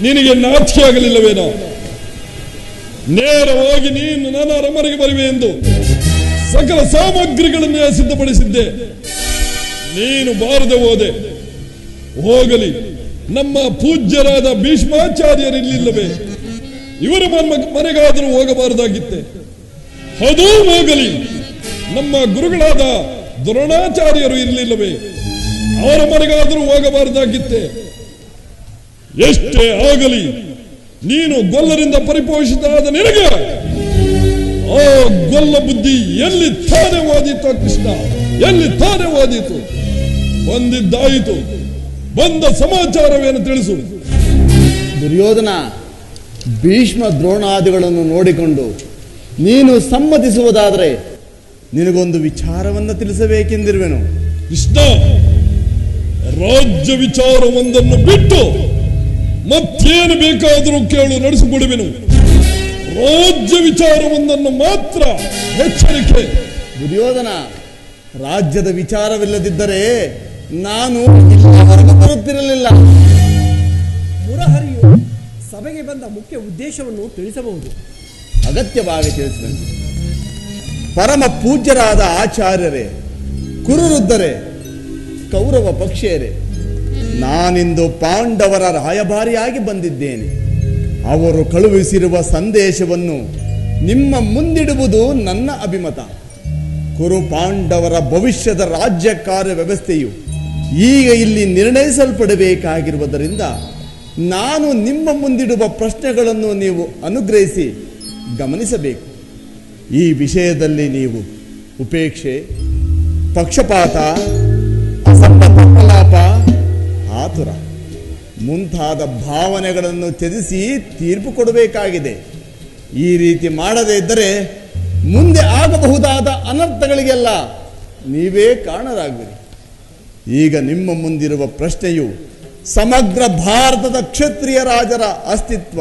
ನಿನಗೆ ನಾಚಿಕೆ ಆಗಲಿಲ್ಲವೇನೋ? ನೇರವಾಗಿ ನೀನು ನನ್ನ ಅರಮನೆಗೆ ಬರುವೆ ಎಂದು ಸಕಲ ಸಾಮಗ್ರಿಗಳನ್ನು ಸಿದ್ಧಪಡಿಸಿದ್ದೆ. ನೀನು ಬಾರದೆ ಹೋದೆ. ಹೋಗಲಿ, ನಮ್ಮ ಪೂಜ್ಯರಾದ ಭೀಷ್ಮಾಚಾರ್ಯರಿಲ್ಲಿಲ್ಲವೇ? ಇವರ ಮನೆಗಾದರೂ ಹೋಗಬಾರದಾಗಿತ್ತೆ. ಅದು ಹೋಗಲಿ, ನಮ್ಮ ಗುರುಗಳಾದ ದ್ರೋಣಾಚಾರ್ಯರು ಇರಲಿಲ್ಲವೇ? ಅವರ ಮನೆಗಾದರೂ ಹೋಗಬಾರದಾಗಿತ್ತೆ. ಎಷ್ಟೇ ಆಗಲಿ, ನೀನು ಗೊಲ್ಲರಿಂದ ಪರಿಪೋಷಿತಾದ ನಿನಗೆ ಆ ಗೊಲ್ಲ ಬುದ್ಧಿ ಎಲ್ಲಿ ತಾನೇ ಓದಿತು? ಕೃಷ್ಣ, ಎಲ್ಲಿ ತಾನೇ ಓದಿತು? ಬಂದಿದ್ದಾಯಿತು, ಬಂದ ಸಮಾಚಾರವೇನು ತಿಳಿಸು. ದುರ್ಯೋಧನ, ಭೀಷ್ಮ ದ್ರೋಣಾದಿಗಳನ್ನು ನೋಡಿಕೊಂಡು ನೀನು ಸಮ್ಮತಿಸುವುದಾದರೆ ನಿನಗೊಂದು ವಿಚಾರವನ್ನು ತಿಳಿಸಬೇಕೆಂದಿರುವೆನು. ಕೃಷ್ಣ, ರಾಜ್ಯ ವಿಚಾರವೊಂದನ್ನು ಬಿಟ್ಟು ಮತ್ತೇನು ಬೇಕಾದರೂ ಕೇಳು, ನಡೆಸಿಕೊಡುವೆನು. ರಾಜ್ಯ ವಿಚಾರವೊಂದನ್ನು ಮಾತ್ರ ಎಚ್ಚರಿಕೆ. ದುರ್ಯೋಧನ, ರಾಜ್ಯದ ವಿಚಾರವಿಲ್ಲದಿದ್ದರೆ ನಾನು ಹೊರಗೆ ಬರುತ್ತಿರಲಿಲ್ಲ. ಮುರಹರಿಯು ಸಭೆಗೆ ಬಂದ ಮುಖ್ಯ ಉದ್ದೇಶವನ್ನು ತಿಳಿಸಬಹುದು. ಅಗತ್ಯವಾಗಿ ತಿಳಿಸಿದಂತೆ ಪರಮ ಪೂಜ್ಯರಾದ ಆಚಾರ್ಯರೇ, ಕುರುವೃದ್ಧರೇ, ಕೌರವ ಪಕ್ಷೀಯರೇ, ನಾನಿಂದು ಪಾಂಡವರ ರಾಯಭಾರಿಯಾಗಿ ಬಂದಿದ್ದೇನೆ. ಅವರು ಕಳುಹಿಸಿರುವ ಸಂದೇಶವನ್ನು ನಿಮ್ಮ ಮುಂದಿಡುವುದು ನನ್ನ ಅಭಿಮತ. ಕುರು ಪಾಂಡವರ ಭವಿಷ್ಯದ ರಾಜ್ಯ ಕಾರ್ಯ ವ್ಯವಸ್ಥೆಯು ಈಗ ಇಲ್ಲಿ ನಿರ್ಣಯಿಸಲ್ಪಡಬೇಕಾಗಿರುವುದರಿಂದ ನಾನು ನಿಮ್ಮ ಮುಂದಿಡುವ ಪ್ರಶ್ನೆಗಳನ್ನು ನೀವು ಅನುಗ್ರಹಿಸಿ ಗಮನಿಸಬೇಕು. ಈ ವಿಷಯದಲ್ಲಿ ನೀವು ಉಪೇಕ್ಷೆ, ಪಕ್ಷಪಾತ, ಅಸಂಬದ್ಧ ಪ್ರಲಾಪ, ಆತುರ ಮುಂತಾದ ಭಾವನೆಗಳನ್ನು ತ್ಯಜಿಸಿ ತೀರ್ಪು ಕೊಡಬೇಕಾಗಿದೆ. ಈ ರೀತಿ ಮಾಡದೇ ಇದ್ದರೆ ಮುಂದೆ ಆಗಬಹುದಾದ ಅನರ್ಥಗಳಿಗೆಲ್ಲ ನೀವೇ ಕಾರಣರಾಗುವಿರಿ. ಈಗ ನಿಮ್ಮ ಮುಂದಿರುವ ಪ್ರಶ್ನೆಯು ಸಮಗ್ರ ಭಾರತದ ಕ್ಷತ್ರಿಯ ರಾಜರ ಅಸ್ತಿತ್ವ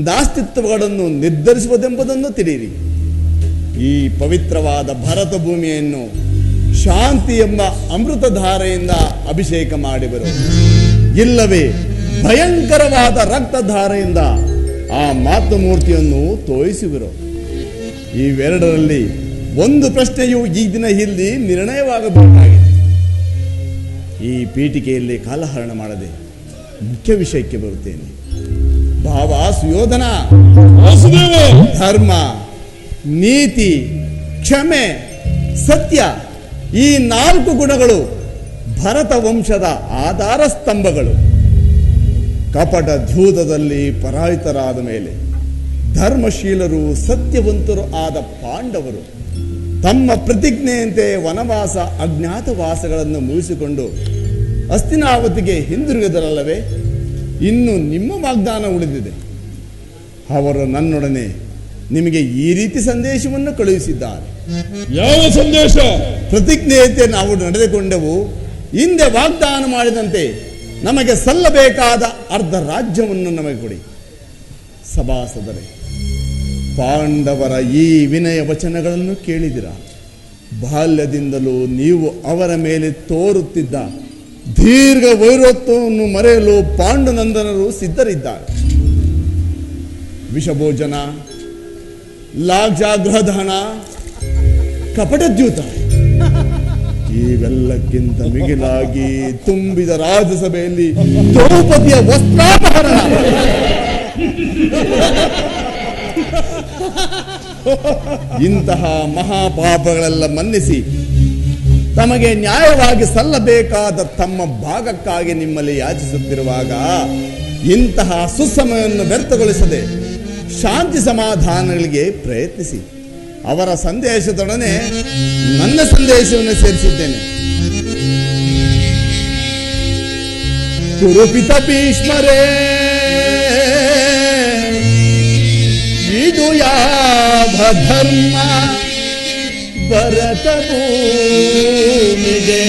ನಾಸ್ತಿತ್ವಗಳನ್ನು ನಿರ್ಧರಿಸುವುದೆಂಬುದನ್ನು ತಿಳಿಯಿರಿ. ಈ ಪವಿತ್ರವಾದ ಭರತ ಭೂಮಿಯನ್ನು ಶಾಂತಿ ಎಂಬ ಅಮೃತಧಾರೆಯಿಂದ ಅಭಿಷೇಕ ಮಾಡಿಬರು, ಇಲ್ಲವೇ ಭಯಂಕರವಾದ ರಕ್ತಧಾರೆಯಿಂದ ಆ ಮಾತೃಮೂರ್ತಿಯನ್ನು ತೋರಿಸುವರು. ಇವೆರಡರಲ್ಲಿ ಒಂದು ಪ್ರಶ್ನೆಯು ಈ ದಿನ ಇಲ್ಲಿ ನಿರ್ಣಯವಾಗಬೇಕಾಗಿದೆ. ಈ ಪೀಠಿಕೆಯಲ್ಲಿ ಕಾಲಹರಣ ಮಾಡದೆ ಮುಖ್ಯ ವಿಷಯಕ್ಕೆ ಬರುತ್ತೇನೆ. ಭಾವ ಸುಯೋಧನ, ಧರ್ಮ, ನೀತಿ, ಕ್ಷಮೆ, ಸತ್ಯ, ಈ 4 ಗುಣಗಳು ಭರತ ವಂಶದ ಆಧಾರ ಸ್ತಂಭಗಳು. ಕಪಟ ದ್ಯೂತದಲ್ಲಿ ಪರಾಜಿತರಾದ ಮೇಲೆ ಧರ್ಮಶೀಲರು, ಸತ್ಯವಂತರು ಆದ ಪಾಂಡವರು ತಮ್ಮ ಪ್ರತಿಜ್ಞೆಯಂತೆ ವನವಾಸ, ಅಜ್ಞಾತವಾಸಗಳನ್ನು ಮುಗಿಸಿಕೊಂಡು ಹಸ್ತಿನಾವತಿಗೆ ಹಿಂದಿರುಗಿದರಲ್ಲವೇ? ಇನ್ನು ನಿಮ್ಮ ವಾಗ್ದಾನ ಉಳಿದಿದೆ. ಅವರು ನನ್ನೊಡನೆ ನಿಮಗೆ ಈ ರೀತಿ ಸಂದೇಶವನ್ನು ಕಳುಹಿಸಿದ್ದಾರೆ. ಯಾವ ಸಂದೇಶ? ಪ್ರತಿಜ್ಞೆಯಂತೆ ನಾವು ನಡೆದುಕೊಂಡೆವು. ಹಿಂದೆ ವಾಗ್ದಾನ ಮಾಡಿದಂತೆ ನಮಗೆ ಸಲ್ಲಬೇಕಾದ ಅರ್ಧ ರಾಜ್ಯವನ್ನು ನಮಗೆ ಕೊಡಿ. ಸಭಾಸದರೇ, ಪಾಂಡವರ ಈ ವಿನಯ ವಚನಗಳನ್ನು ಕೇಳಿದಿರ. ಬಾಲ್ಯದಿಂದಲೂ ನೀವು ಅವರ ಮೇಲೆ ತೋರುತ್ತಿದ್ದ ದೀರ್ಘ ವೈರತ್ವವನ್ನು ಮರೆಯಲು ಪಾಂಡುನಂದನರು ಸಿದ್ಧರಿದ್ದಾರೆ. ವಿಷಭೋಜನ, ಲಾಕ್ಷಾಗೃಹದಹನ, ಕಪಟದ್ಯೂತ ಇವೆಲ್ಲಕ್ಕಿಂತ ಮಿಗಿಲಾಗಿ ತುಂಬಿದ ರಾಜಸಭೆಯಲ್ಲಿ ದ್ರೌಪದಿಯ ವಸ್ತ್ರಾಪಹರಣ. ಇಂತಹ ಮಹಾಪಾಪಗಳೆಲ್ಲ ಮನ್ನಿಸಿ ತಮಗೆ ನ್ಯಾಯವಾಗಿ ಸಲ್ಲಬೇಕಾದ ತಮ್ಮ ಭಾಗಕ್ಕಾಗಿ ನಿಮ್ಮಲ್ಲಿ ಯಾಚಿಸುತ್ತಿರುವಾಗ ಇಂತಹ ಸುಸಮಯವನ್ನು ವ್ಯರ್ಥಗೊಳಿಸದೆ ಶಾಂತಿ ಸಮಾಧಾನಗಳಿಗೆ ಪ್ರಯತ್ನಿಸಿ. ಅವರ ಸಂದೇಶದೊಡನೆ ನನ್ನ ಸಂದೇಶವನ್ನು ಸೇರಿಸಿದ್ದೇನೆ. ಕುರುಪಿತ ಭೀಷ್ಮರೇ, ಇದು ಯಾವ ಧರ್ಮ? ಭರತ ಭೂಮಿಗೆ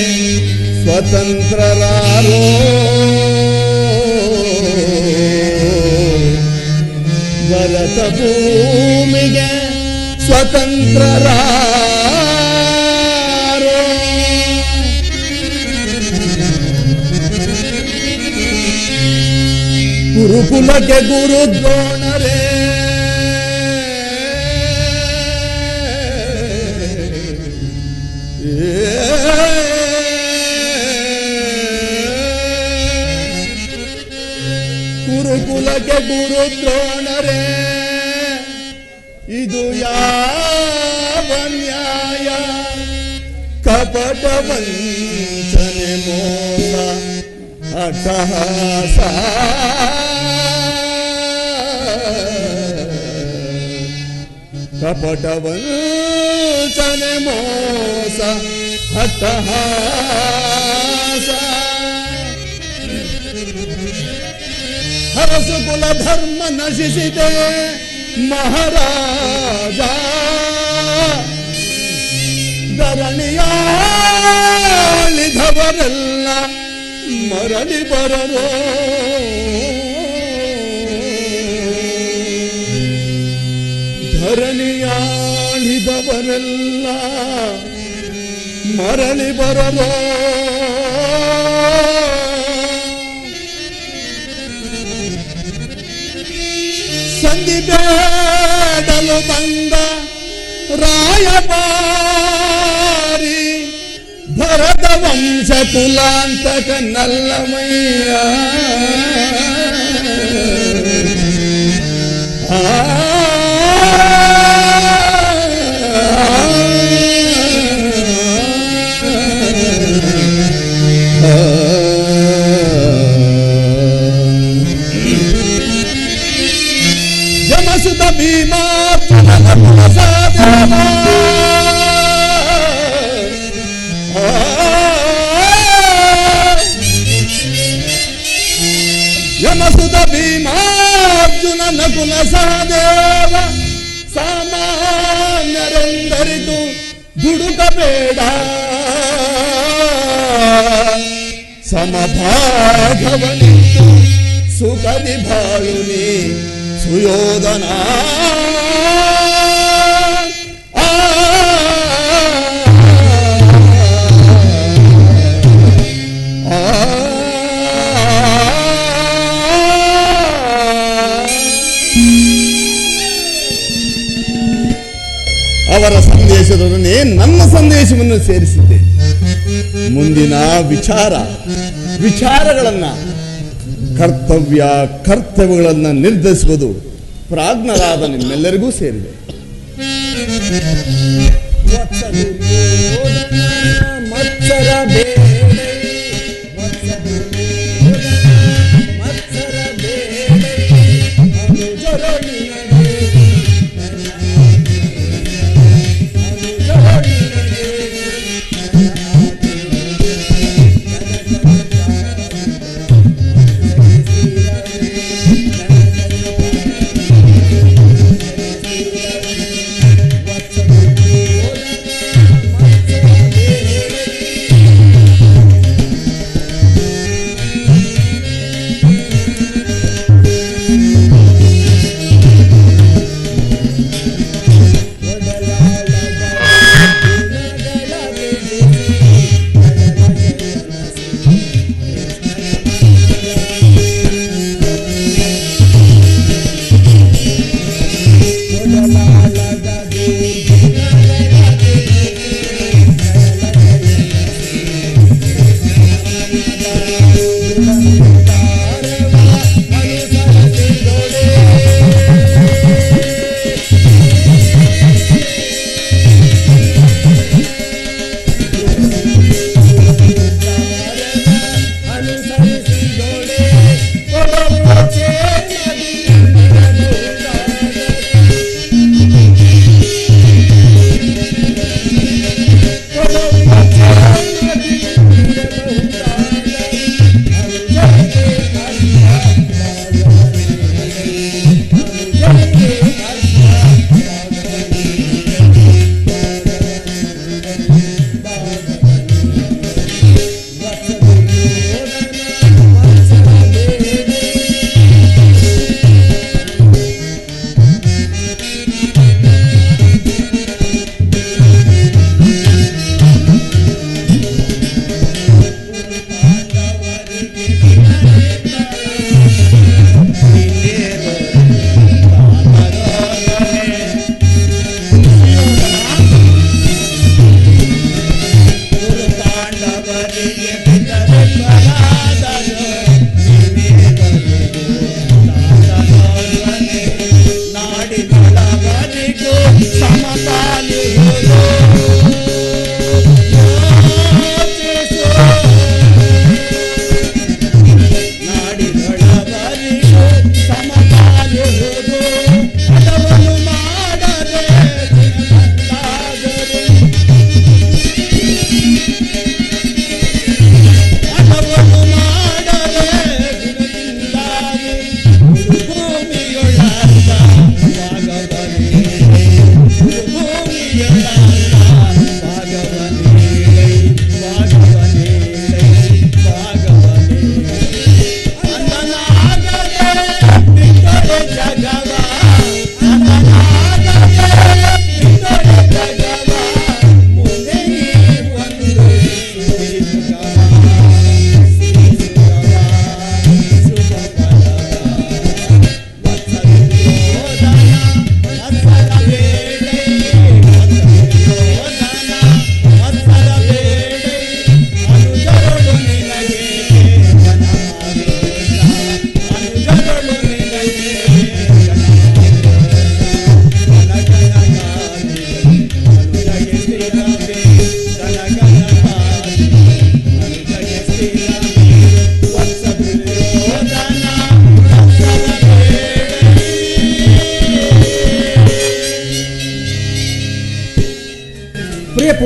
ಸ್ವತಂತ್ರರಾರೋ, ಭರತ ಭೂಮಿಗೆ ಸ್ವತಂತ್ರರಾರೋ. ಗುರುಕುಲಕ್ಕೆ ಗುರು ದ್ರೋಣರೇ, ಗುರುಕುಲಕ್ಕೆ ಗುರು ದ್ರೋಣರೇ, ಇದು ಯಾವ ನ್ಯಾಯ? ಕಪಟ ವಂಚನೆ ಮೋಸ ಅಟ್ಟಹಾಸ, ಕಪಟ ವಂಚನೆ ಮೋಸ ಅಟ್ಟಹಾಸ. ಹರಸು ಕುಲ ಧರ್ಮ ನಶಿಸಿದೆ ಮಹಾರಾಜ, ಧರಣಿಯಾಳಿದವರೆಲ್ಲ ಮರಳಿ ಬರರೋ. ಧರಣಿಯಾಳಿದವರೆಲ್ಲ ಮರಳಿ ಬರರೋ. ಸಂಧಿ ಬೇಡಲು ಬಂದ ರಾಯಭಾರಿ ಭರತ ವಂಶ ಕುಲಾಂತಕ ನಲ್ಲಮಯ್ಯ. ಯಮಸುತ ಭೀಮಾರ್ಜುನನ ಕುಲಸಾದೇವ, ಯಮಸುತ ಭೀಮಾರ್ಜುನನ ಕುಲಸಾದೇವ, ಸಾಮಾನ್ಯರೆಂದರಿತು ದುಡುಕಬೇಡ, ಸಮಭಾಗವನಿಂದು ಸುಖದಿ ಬಾಳುನಿ ಸುಯೋಧನ. ಅವರ ಸಂದೇಶದೊಡನೆ ನನ್ನ ಸಂದೇಶವನ್ನು ಸೇರಿಸಿದ್ದೆ. ಮುಂದಿನ ವಿಚಾರಗಳನ್ನ ಕರ್ತವ್ಯಗಳನ್ನು ನಿರ್ಧರಿಸುವುದು ಪ್ರಾಜ್ಞರಾದ ನಿಮ್ಮೆಲ್ಲರಿಗೂ ಸೇರಿದೆ. ಮತ್ಸರ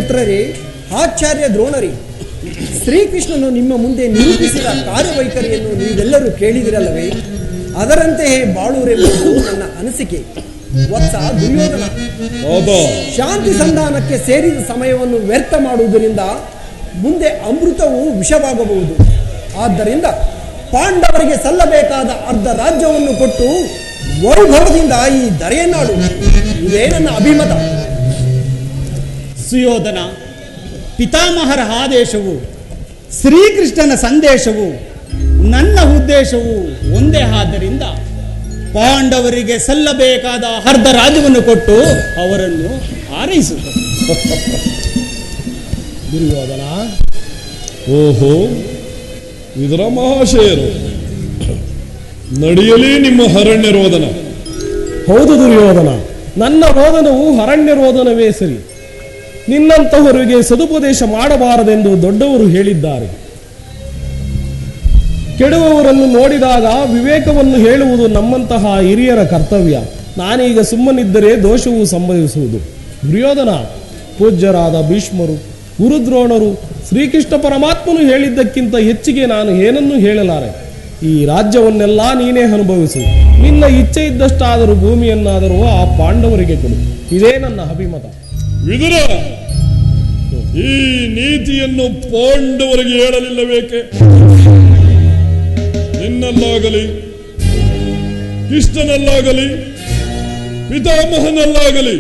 ಪುತ್ರರೇ, ಆಚಾರ್ಯ ದ್ರೋಣರೇ, ಶ್ರೀಕೃಷ್ಣನು ನಿಮ್ಮ ಮುಂದೆ ನಿರೂಪಿಸಿದ ಕಾರ್ಯವೈಖರಿಯನ್ನು ನೀವೆಲ್ಲರೂ ಕೇಳಿದಿರಲ್ಲವೇ? ಅದರಂತೆಯೇ ಬಾಳುರೆಂಬುದು ನನ್ನ ಅನಿಸಿಕೆ. ವತ್ಸ ದುರ್ಯೋಧನ, ಶಾಂತಿ ಸಂಧಾನಕ್ಕೆ ಸೇರಿದ ಸಮಯವನ್ನು ವ್ಯರ್ಥ ಮಾಡುವುದರಿಂದ ಮುಂದೆ ಅಮೃತವು ವಿಷವಾಗಬಹುದು. ಆದ್ದರಿಂದ ಪಾಂಡವರಿಗೆ ಸಲ್ಲಬೇಕಾದ ಅರ್ಧ ರಾಜ್ಯವನ್ನು ಕೊಟ್ಟು ವೈಭವದಿಂದ ಈ ದರೆಯನ್ನಾಡು. ಇದೇ ನನ್ನ ಅಭಿಮತ. ಸುಯೋಧನ, ಪಿತಾಮಹರ ಆದೇಶವು, ಶ್ರೀಕೃಷ್ಣನ ಸಂದೇಶವು, ನನ್ನ ಉದ್ದೇಶವು ಒಂದೇ. ಆದ್ದರಿಂದ ಪಾಂಡವರಿಗೆ ಸಲ್ಲಬೇಕಾದ ಅರ್ಧ ರಾಜ್ಯವನ್ನು ಕೊಟ್ಟು ಅವರನ್ನು ಆರೈಸುತ್ತದೆ. ದುರ್ಯೋಧನ, ಓಹೋ, ಇದರ ಮಹಾಶಯರು ನಡೆಯಲಿ ನಿಮ್ಮ ಅರಣ್ಯ ರೋದನ. ಹೌದು ದುರ್ಯೋಧನ, ನನ್ನ ರೋದನವು ಅರಣ್ಯ ರೋದನವೇ ಸರಿ. ನಿನ್ನಂತಹವರಿಗೆ ಸದುಪದೇಶ ಮಾಡಬಾರದೆಂದು ದೊಡ್ಡವರು ಹೇಳಿದ್ದಾರೆ. ಕೆಡುವವರನ್ನು ನೋಡಿದಾಗ ವಿವೇಕವನ್ನು ಹೇಳುವುದು ನಮ್ಮಂತಹ ಹಿರಿಯರ ಕರ್ತವ್ಯ. ನಾನೀಗ ಸುಮ್ಮನಿದ್ದರೆ ದೋಷವು ಸಂಭವಿಸುವುದು. ದುರ್ಯೋಧನ, ಪೂಜ್ಯರಾದ ಭೀಷ್ಮರು, ಗುರುದ್ರೋಣರು, ಶ್ರೀಕೃಷ್ಣ ಪರಮಾತ್ಮನು ಹೇಳಿದ್ದಕ್ಕಿಂತ ಹೆಚ್ಚಿಗೆ ನಾನು ಏನನ್ನೂ ಹೇಳಲಾರೆ. ಈ ರಾಜ್ಯವನ್ನೆಲ್ಲ ನೀನೇ ಅನುಭವಿಸು. ನಿನ್ನ ಇಚ್ಛೆ ಇದ್ದಷ್ಟಾದರೂ ಭೂಮಿಯನ್ನಾದರೂ ಆ ಪಾಂಡವರಿಗೆ ಕೊಡು. ಇದೇ ನನ್ನ ಅಭಿಮತ. ವಿದುರ, ಈ ನೀತಿಯನ್ನು ಪಾಂಡವರಿಗೆ ಹೇಳಲಿಲ್ಲಬೇಕೆ? ನಿನ್ನಲ್ಲಾಗಲಿ, ಕೃಷ್ಣನಲ್ಲಾಗಲಿ, ಪಿತಾಮಹನಲ್ಲಾಗಲಿ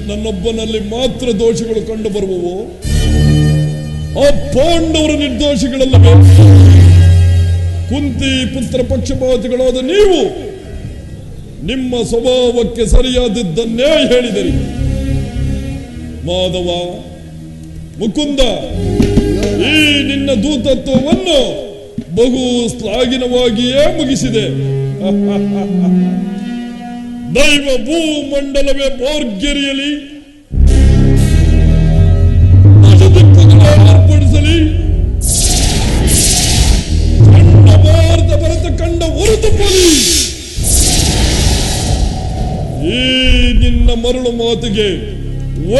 ನನ್ನೊಬ್ಬನಲ್ಲಿ ಮಾತ್ರ ದೋಷಗಳು ಕಂಡು ಬರುವವು. ಆ ಪಾಂಡವರ ನಿರ್ದೋಷಿಗಳಲ್ಲವೇ? ಕುಂತಿ ಪುತ್ರ ಪಕ್ಷಪಾತಿಗಳಾದ ನೀವು ನಿಮ್ಮ ಸ್ವಭಾವಕ್ಕೆ ಸರಿಯಾದದ್ದನ್ನೇ ಹೇಳಿದಿರಿ. ಮಾಧವ, ಮುಕುಂದ, ಈ ನಿನ್ನ ದೂತತ್ವವನ್ನು ಬಹು ಶ್ಲಾಘನವಾಗಿಯೇ ಮುಗಿಸಿದೆ. ದೈವ ಭೂಮಂಡಲವೇ ಬೋರ್ಗೆರೆಯಲಿ, ಅರ್ಪಡಿಸಲಿ, ಕಂಡ ಭಾರತ ಭರತ ಕಂಡ ಹೊರತು ಬಲಿ. ಈ ನಿನ್ನ ಮರಳು ಮಾತಿಗೆ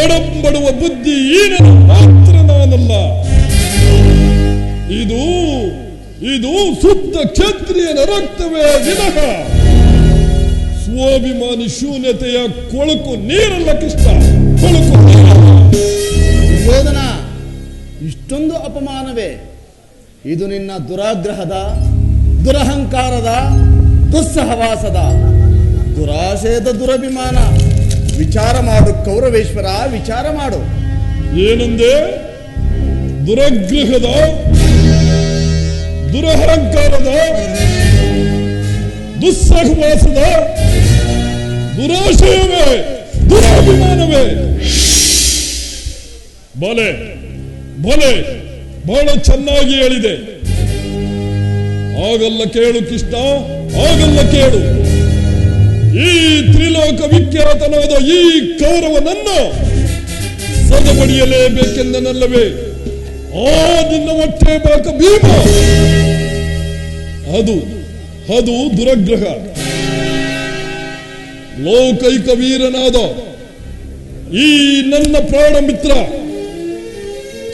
ಒಡಂಬಡುವ ಬುದ್ಧಿ ಈನನು ಮಾತ್ರ ನಾನಲ್ಲ. ಇದು ಸುತ್ತ ಕ್ಷತ್ರಿಯನ ರಕ್ತವೇ ವಿನಃ ಸ್ವಾಭಿಮಾನಿ ಶೂನ್ಯತೆಯ ಕೊಳಕು ನೀರಲ್ಲ. ಕೃಷ್ಣ, ಕೊಳಕು ದುರ್ಯೋಧನ, ಇಷ್ಟೊಂದು ಅಪಮಾನವೇ? ಇದು ನಿನ್ನ ದುರಾಗ್ರಹದ, ದುರಹಂಕಾರದ, ದುಸ್ಸಹವಾಸದ, ದುರಾಶಯದ ದುರಭಿಮಾನ. ವಿಚಾರ ಮಾಡು ಕೌರವೇಶ್ವರ, ವಿಚಾರ ಮಾಡು. ಏನಂದೆ? ದುರಗ್ರಹದ, ದುರಹಂಕಾರದ, ದುಸ್ಸಹವಾಸದ, ದುರಾಶಯವೇ, ದುರಾಭಿಮಾನವೇ? ಬಲೆ ಬಲೆ, ಬಹಳ ಚೆನ್ನಾಗಿ ಹೇಳಿದೆ. ಆಗಲ್ಲ ಕೇಳು ಕೃಷ್ಣ, ಆಗಲ್ಲ ಕೇಳು. ಈ ತ್ರಿಲೋಕ ವಿಖ್ಯಾತನಾದ ಈ ಕೌರವನನ್ನು ಸದಬಡಿಯಲೇಬೇಕೆಂದನಲ್ಲವೇ ಆ ನಿನ್ನ ಹೊಟ್ಟೆ ಬಾಕ ಭೀಮ? ಅದು ದುರಗ್ರಹ. ಲೋಕೈಕ ವೀರನಾದ ಈ ನನ್ನ ಪ್ರಾಣ ಮಿತ್ರ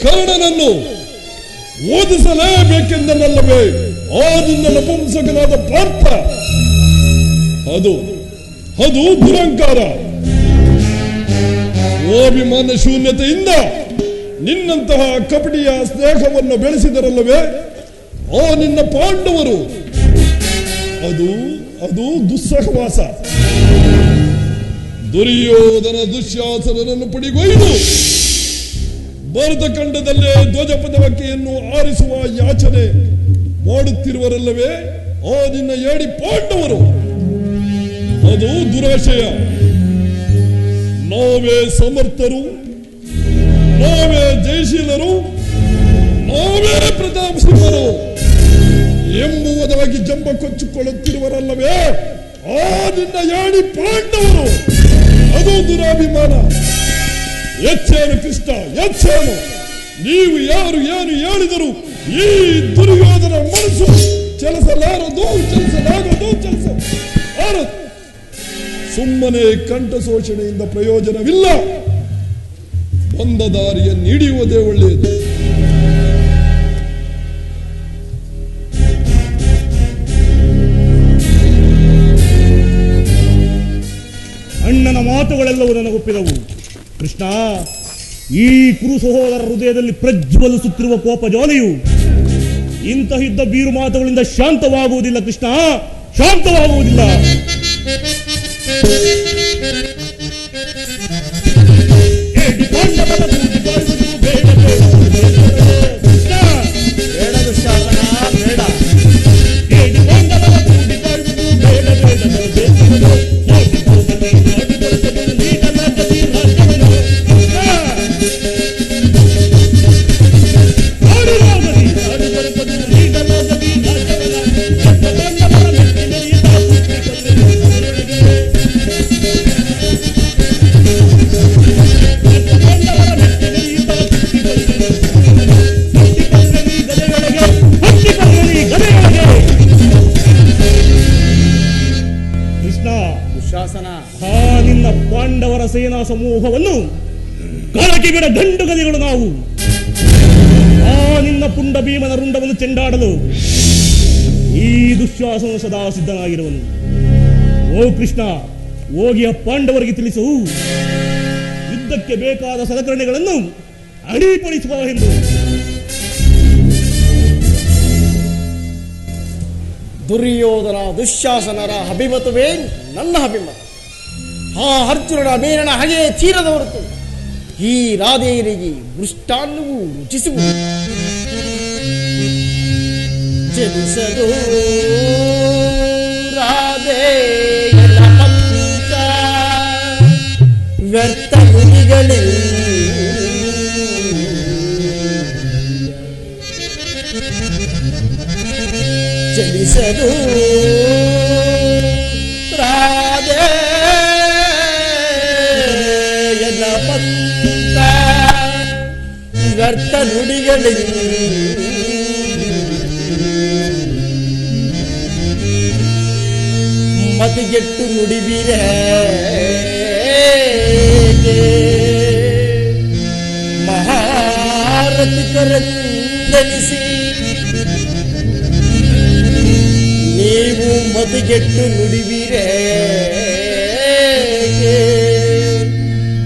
ಕರ್ಣನನ್ನು ಓದಿಸಲೇಬೇಕೆಂದನಲ್ಲವೇ ಆ ನಿನ್ನ ನಪುಂಸಕನಾದ ಪಾರ್ಥ? ಅದು ದುರಂಕಾರ. ಅಭಿಮಾನ ಶೂನ್ಯತೆಯಿಂದ ನಿನ್ನಂತಹ ಕಪಟಿಯ ಸ್ನೇಹವನ್ನು ಬೆಳೆಸಿದರಲ್ಲವೇ ಆ ನಿನ್ನ ಪಾಂಡವರು? ಅದು ದುಸ್ಸಹವಾಸ. ದುರ್ಯೋಧನ ದುಶ್ಯಾಸನರನ್ನು ಪಡಿಗೊಯ್ದು ಭರತಖಂಡದಲ್ಲೇ ಧ್ವಜ ಪದವಕೆಯನ್ನು ಆರಿಸುವ ಯಾಚನೆ ಮಾಡುತ್ತಿರುವರಲ್ಲವೇ ಆ ನಿನ್ನ ಏಡಿ ಪಾಂಡವರು? ಅದು ದುರಾಶಯ. ನಾವೇ ಸಮರ್ಥರು, ನಾವೇ ಜಯಶೀಲರು, ನಾವೇ ಪ್ರತಾಪ ಸಿಂಹರು ಎಂಬುವುದಾಗಿ ಜಂಬ ಕೊಚ್ಚಿಕೊಳ್ಳುತ್ತಿರುವರಲ್ಲವೇ ಆ ನಿನ್ನ ಏಡಿ ಪಾಂಡವರು? ಅದು ದುರಾಭಿಮಾನ. ಎಚ್ಚೇನು ಕೃಷ್ಣ, ಎಚ್ಚೇನು. ನೀವು ಯಾರು ಏನು ಹೇಳಿದರು ಈ ದುರ್ಯೋಧನ ಮನಸ್ಸು ಚಲಿಸಲಾರದು, ಸುಮ್ಮನೆ ಕಂಠ ಶೋಷಣೆಯಿಂದ ಪ್ರಯೋಜನವಿಲ್ಲ. ಬಂದ ದಾರಿಯನ್ನು ಹಿಡಿಯುವುದೇ ಒಳ್ಳೆಯದು. ಅಣ್ಣನ ಮಾತುಗಳೆಲ್ಲವೂ ನನಗೊಪ್ಪಿದವು. ಕೃಷ್ಣ, ಈ ಕುರು ಸಹೋದರ ಹೃದಯದಲ್ಲಿ ಪ್ರಜ್ವಲಿಸುತ್ತಿರುವ ಕೋಪ ಜ್ವಾಲೆಯು ಇಂತಹಿದ್ದ ಬೀರು ಮಾತುಗಳಿಂದ ಶಾಂತವಾಗುವುದಿಲ್ಲ. ಕೃಷ್ಣ, ಶಾಂತವಾಗುವುದಿಲ್ಲ. ಬೇಡ ದುಶ್ಯಾಸನ, ಬೇಡ. ನಿನ್ನ ಪಾಂಡವರ ಸೇನಾ ಸಮೂಹವನ್ನು ಕಳಕಿ ಬಿಡ ಗಂಡು ಗದಿಗಳು ನಾವು. ನಿನ್ನ ಪುಂಡ ಭೀಮನ ರುಂಡವನ್ನು ಚೆಂಡಾಡಲು ಈ ದುಶ್ಯಾಸನ ಸದಾ ಸಿದ್ಧನಾಗಿರುವನು. ಓ ಕೃಷ್ಣ, ಹೋಗಿ ಆ ಪಾಂಡವರಿಗೆ ತಿಳಿಸು, ಯುದ್ಧಕ್ಕೆ ಬೇಕಾದ ಸಲಕರಣೆಗಳನ್ನು ಅಡಿಪಡಿಸುವ ಎಂದು. ದುರ್ಯೋಧನ ದುಶ್ಯಾಸನರ ಅಭಿಮತವೇ ನನ್ನ ಅಭಿಮತ. ಆ ಅರ್ಜುನನ ಮೇಲನ ಹಾಗೆ ತೀರದ ಹೊರತು ಈ ರಾಧೆಯರಿಗೆ ಮೃಷ್ಟಾನ್ನವು ರುಚಿಸುವುದು ಜನಿಸದು. ರಾಧೆಯನ ಪಂಚ ವ್ಯರ್ಥ ನುಡಿಗಳಿಲ್ಲ, ಚಲಿಸದು ರಾಧೆಯನ ಪಂಥ ವ್ಯರ್ಥ ನುಡಿಗಳಿಲ್ಲ. ಮತಿಗೆಟ್ಟು ನುಡಿಬಿರೆ ಮಹಾರಥಿಕರೆಂದೆನಿಸಿ ನೀವು ಮತಿಗೆಟ್ಟು ನುಡಿಬಿರೆ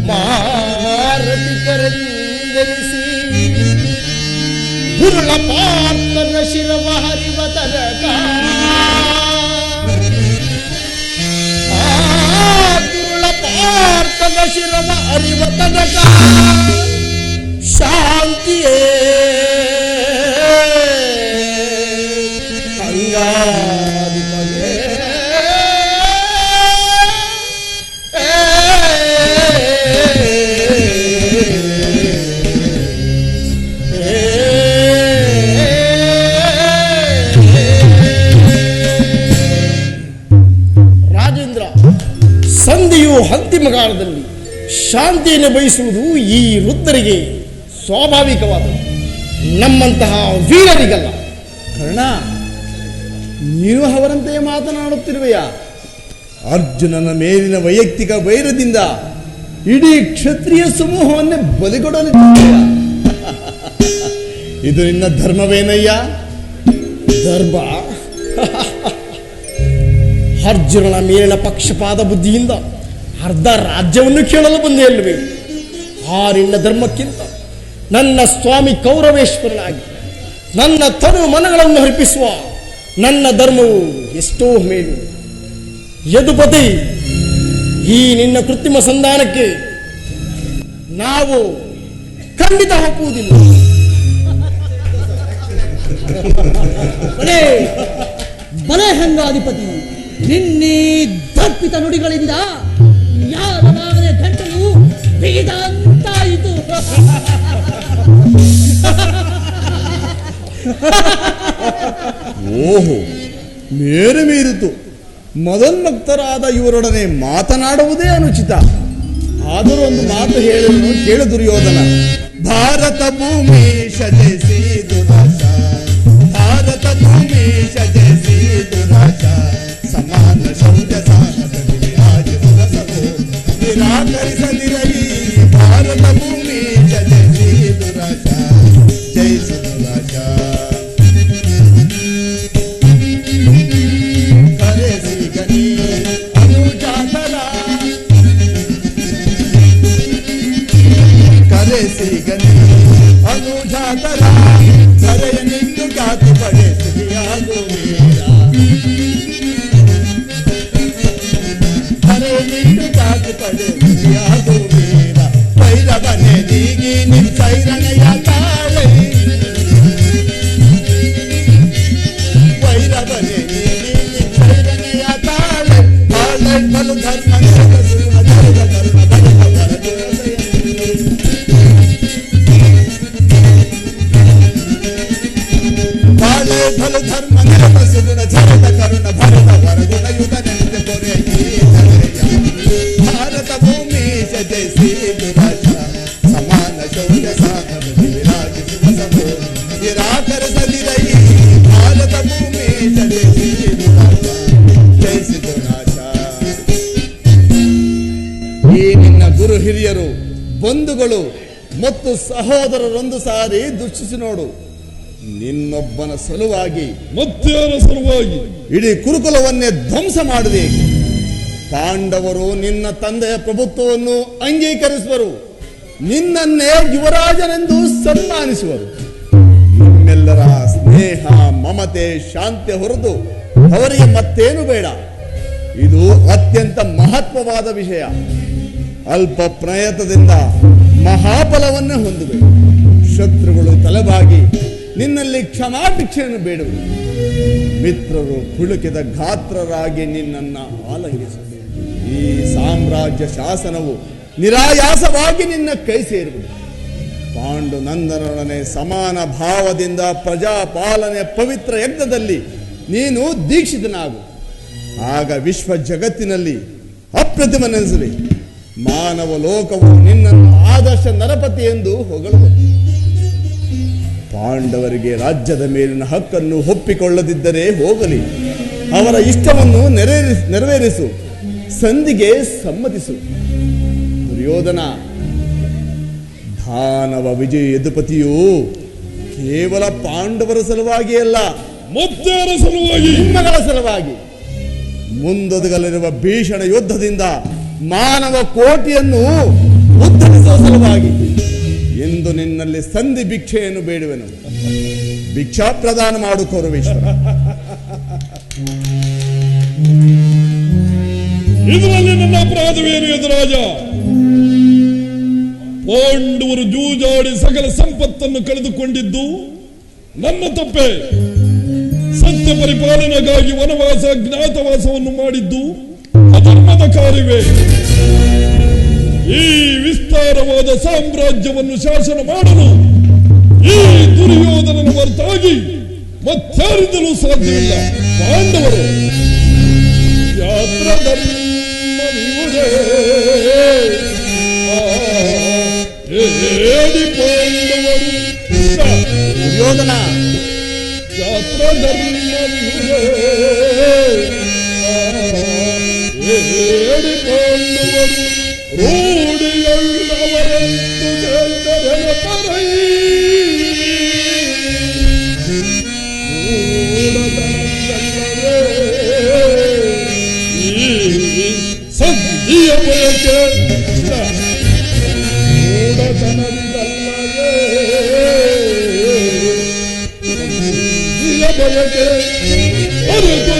ಮಹಾರಥಿಕರೆಂದೆನಿಸಿ ಗುರುಳ ಪಾರ್ಥನ ಶಿರವ ಹರಿವ ತನಕ ಪಾರ್ಥನ ಶಿರವ ಅರಿವ ತನಕ ಶಾಂತಿಯೇ ಅಂಗಾಧಿಪಗೆ. ರಾಜೇಂದ್ರ, ಸಂಧಿಯು ಅಂತಿಮ ಕಾಲದಲ್ಲಿ ಶಾಂತಿಯನ್ನು ಬಯಸುವುದು ಈ ವೃದ್ಧರಿಗೆ ಸ್ವಾಭಾವಿಕವಾದ, ನಮ್ಮಂತಹ ವೀರರಿಗಲ್ಲ. ಕರ್ಣ, ನೀನು ಅವರಂತೆ ಮಾತನಾಡುತ್ತಿರುವೆಯಾ? ಅರ್ಜುನನ ಮೇಲಿನ ವೈಯಕ್ತಿಕ ವೈರದಿಂದ ಇಡೀ ಕ್ಷತ್ರಿಯ ಸಮೂಹವನ್ನೇ ಬಲಿಕೊಡಲಿದ್ದೀಯ. ಇದು ನಿನ್ನ ಧರ್ಮವೇನಯ್ಯ? ಧರ್ಮ ಅರ್ಜುನನ ಮೇಲಿನ ಪಕ್ಷಪಾತ ಬುದ್ಧಿಯಿಂದ ಅರ್ಧ ರಾಜ್ಯವನ್ನು ಕೇಳಲು ಬಂದೇ ಅಲ್ವೇ? ಆ ನಿನ್ನ ಧರ್ಮಕ್ಕಿಂತ ನನ್ನ ಸ್ವಾಮಿ ಕೌರವೇಶ್ವರನಾಗಿ ನನ್ನ ತನು ಮನಗಳನ್ನು ಅರ್ಪಿಸುವ ನನ್ನ ಧರ್ಮವು ಎಷ್ಟೋ ಮೇಲು. ಯದುಪತಿ, ಈ ನಿನ್ನ ಕೃತ್ರಿಮ ಸಂಧಾನಕ್ಕೆ ನಾವು ಖಂಡಿತ ಒಪ್ಪುವುದಿಲ್ಲ. ಬಲೆ ಹೆಂಗಾಧಿಪತಿ, ನಿನ್ನೆ ದರ್ಪಿತ ನುಡಿಗಳಿಂದ ಯಾರವಾಗದೆ ಗಂಟಲು ಬಿಗಿದಂತಾಯಿತು. ಓಹೋ, ಮೇರೆ ಮೀರಿತು. ಮದನ್ಮಕ್ತರಾದ ಇವರೊಡನೆ ಮಾತನಾಡುವುದೇ ಅನುಚಿತ. ಆದರೂ ಒಂದು ಮಾತು ಹೇಳಿದನು ಕೇಳು ದುರ್ಯೋಧನ. ಭಾರತ ಭೂಮಿ ಶಜಸಿ ದುರಾಶ, ಭಾರತ ಭೂಮಿ ಶಜಸಿ ದುರಾಶ, ಸಮಾನ ಶೌರ್ಯ ಸಾಧನೆ ನಿರಾಕರಿಸದಿರಲಿ. ಭಾರತ ಭೂಮಿ ಸಿಗನೆ ಅನುಜಾತರ ಸರೆಯ ನಿಂತು ಖ್ಯಾತಿ ಪಡೆ ಸುಖಿಯಾಗುವೀರ ಸರೆಯ ನಿಂತು ಖ್ಯಾತಿ ಪಡೆ ಸುಖಿಯಾಗುವೀರ ಭೈರವನೆ ನೀಗಿ ನಿಂತೈರಣೆಯ ತಾಳೆ ಭೈರವನೆ ನೀಗಿ ನಿಂತೈರಣೆಯ ತಾಳೆ ತಾಳೆ ಬಲು ಧರ್ಮ ಫಲ ಧರ್ಮ ನಿರತ ಸುಗುಣ ಚರಿತ ಕರುಣ ಭರತ ವರಗುಣ ಯುಗ ನೆನೆದ ಕೊರೆ ಭಾರತ ಭೂಮಿ ಜಯ ಶ್ರೀ ದುರಾಜ ಸಮಾನ ಶೌರ್ಯ ಸಾಧನ ವಿರಾಜಿಸುವ ಸಮೋ ನಿರಾಕರಿಸದಿರೈ ಭಾರತ ಭೂಮಿ ಜಯ ಶ್ರೀ ದುರಾಜ ಜಯ ಶ್ರೀ ದುರಾಜ. ಈ ನಿನ್ನ ಗುರು ಹಿರಿಯರು ಬಂಧುಗಳು ಮತ್ತು ಸಹೋದರರೊಂದು ಸಾರಿ ದೃಷ್ಟಿಸಿ ನೋಡು. ನಿನ್ನೊಬ್ಬನ ಸಲುವಾಗಿ ಮತ್ತಾರ ಸಲುವಾಗಿ ಇಡೀ ಕುರುಕುಲವನ್ನೇ ಧ್ವಂಸ ಮಾಡಿದೆ. ಪಾಂಡವರು ನಿನ್ನ ತಂದೆಯ ಪ್ರಭುತ್ವವನ್ನು ಅಂಗೀಕರಿಸುವರು, ನಿನ್ನನ್ನೇ ಯುವರಾಜನೆಂದು ಸನ್ಮಾನಿಸುವರು. ನಿಮ್ಮೆಲ್ಲರ ಸ್ನೇಹ ಮಮತೆ ಶಾಂತಿ ಹೊರತು ಅವರಿಗೆ ಮತ್ತೇನು ಬೇಡ. ಇದು ಅತ್ಯಂತ ಮಹತ್ವವಾದ ವಿಷಯ. ಅಲ್ಪ ಪ್ರಯತ್ನದಿಂದ ಮಹಾಫಲವನ್ನೇ ಹೊಂದಬೇಕು. ಶತ್ರುಗಳು ತಲೆಬಾಗಿ ನಿನ್ನಲ್ಲಿ ಕ್ಷಮಾಭಿಕ್ಷೆಯನ್ನು ಬೇಡುವರು. ಮಿತ್ರರು ಪುಳುಕಿದ ಗಾತ್ರರಾಗಿ ನಿನ್ನನ್ನು ಆಲಂಗಿಸಬೇಕು. ಈ ಸಾಮ್ರಾಜ್ಯ ಶಾಸನವು ನಿರಾಯಾಸವಾಗಿ ನಿನ್ನ ಕೈ ಸೇರುವುದು. ಪಾಂಡುನಂದನೊಡನೆ ಸಮಾನ ಭಾವದಿಂದ ಪ್ರಜಾಪಾಲನೆ ಪವಿತ್ರ ಯಜ್ಞದಲ್ಲಿ ನೀನು ದೀಕ್ಷಿತನಾಗು. ಆಗ ವಿಶ್ವ ಜಗತ್ತಿನಲ್ಲಿ ಅಪ್ರತಿಮನೆನಿಸಲಿ. ಮಾನವ ಲೋಕವು ನಿನ್ನನ್ನು ಆದರ್ಶ ನರಪತಿ ಎಂದು ಹೊಗಳುವುದು. ಪಾಂಡವರಿಗೆ ರಾಜ್ಯದ ಮೇಲಿನ ಹಕ್ಕನ್ನು ಒಪ್ಪಿಕೊಳ್ಳದಿದ್ದರೆ ಹೋಗಲಿ, ಅವರ ಇಷ್ಟವನ್ನು ನೆರವೇರಿಸು, ಸಂಧಿಗೆ ಸಮ್ಮತಿಸು. ದುರ್ಯೋಧನ, ದಾನವ ವಿಜಯ ಯದುಪತಿಯು ಕೇವಲ ಪಾಂಡವರ ಸಲುವಾಗಿ ಅಲ್ಲ, ಮತ್ತಾರ ಸಲುವಾಗಿ ನಿಮ್ಮಗಳ ಸಲುವಾಗಿ ಮುಂದೊದಗಲಿರುವ ಭೀಷಣ ಯುದ್ಧದಿಂದ ಮಾನವ ಕೋಟಿಯನ್ನು ಉದ್ಧರಿಸುವ ಸಲುವಾಗಿ ಎಂದು ನಿನ್ನಲ್ಲಿ ಸಂಧಿ ಭಿಕ್ಷೆಯನ್ನು ಬೇಡುವೆನು. ಭಿಕ್ಷಾ ಪ್ರದಾನ ಮಾಡು ಕೌರವೇಶ್ವರ. ಇದರಲ್ಲಿ ನನ್ನ ಅಪರಾಧವೇನು ಯದುರಾಜ? ಪಾಂಡವರು ಜೂಜಾಡಿ ಸಕಲ ಸಂಪತ್ತನ್ನು ಕಳೆದುಕೊಂಡಿದ್ದು ನನ್ನ ತಪ್ಪೆ. ಸತ್ಯ ಪರಿಪಾಲನೆಗಾಗಿ ವನವಾಸ ಜ್ಞಾತವಾಸವನ್ನು ಮಾಡಿದ್ದು ಅಧರ್ಮದ ಕಾರ್ಯವೇ. ಈ ವಿಸ್ತಾರವಾದ ಸಾಮ್ರಾಜ್ಯವನ್ನು ಶಾಸನ ಮಾಡಲು ಈ ದುರ್ಯೋಧನನ ಹೊರತಾಗಿ ಮತ್ತಾರಿಂದಲೂ ಸಾಧ್ಯವಿಲ್ಲ. ಪಾಂಡವರು ಯಾತ್ರ ಧರ್ಮವಿಯುವುದೇ ಹೇಳಿ ಪಾಂಡವರು ದುರ್ಯೋಧನ, ಯಾತ್ರ ಧರ್ಮವಿಯುವುದೇ ಹೇಳಿ ಪಾಂಡವರು ರೂಢಿಯುಳ್ಳವರೆಂದು ಜನರ ಪರೈ ಸಂಧಿಯ ಬಯಕೆ ಮೂಢತನವಿದಲ್ಲವೇ ಸಂಧಿಯ ಬಯಕೆ ಅರಿತು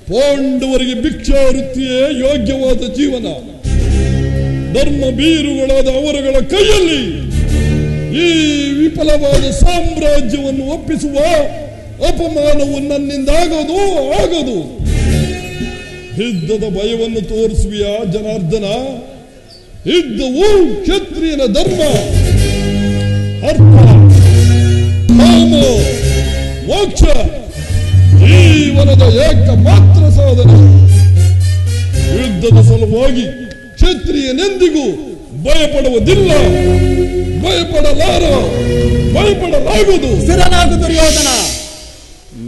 ಪಾಂಡವರಿಗೆ ಭಿಕ್ಷಾವೃತ್ತಿಯೇ ಯೋಗ್ಯವಾದ ಜೀವನ. ಧರ್ಮ ಬೀರುಗಳಾದ ಅವರುಗಳ ಕೈಯಲ್ಲಿ ಈ ವಿಫಲವಾದ ಸಾಮ್ರಾಜ್ಯವನ್ನು ಒಪ್ಪಿಸುವ ಅಪಮಾನವು ನನ್ನಿಂದಾಗೋದು ಆಗದು. ಯುದ್ಧದ ಭಯವನ್ನು ತೋರಿಸುವಿಯಾ ಜನಾರ್ದನ? ಯುದ್ಧವು ಕ್ಷತ್ರಿಯನ ಧರ್ಮ. ಅರ್ಥ, ಕಾಮ, ಮೋಕ್ಷ ಜೀವನದ ಏಕಮಾತ್ರ ಸಾಧನೆ. ಯುದ್ಧದ ಸಲುವಾಗಿ ಕ್ಷತ್ರಿಯನೆಂದಿಗೂ ಭಯಪಡುವುದಿಲ್ಲ, ಭಯಪಡಲಾಗುವುದು. ಸ್ಥಿರನಾಗು ದುರ್ಯೋಧನ.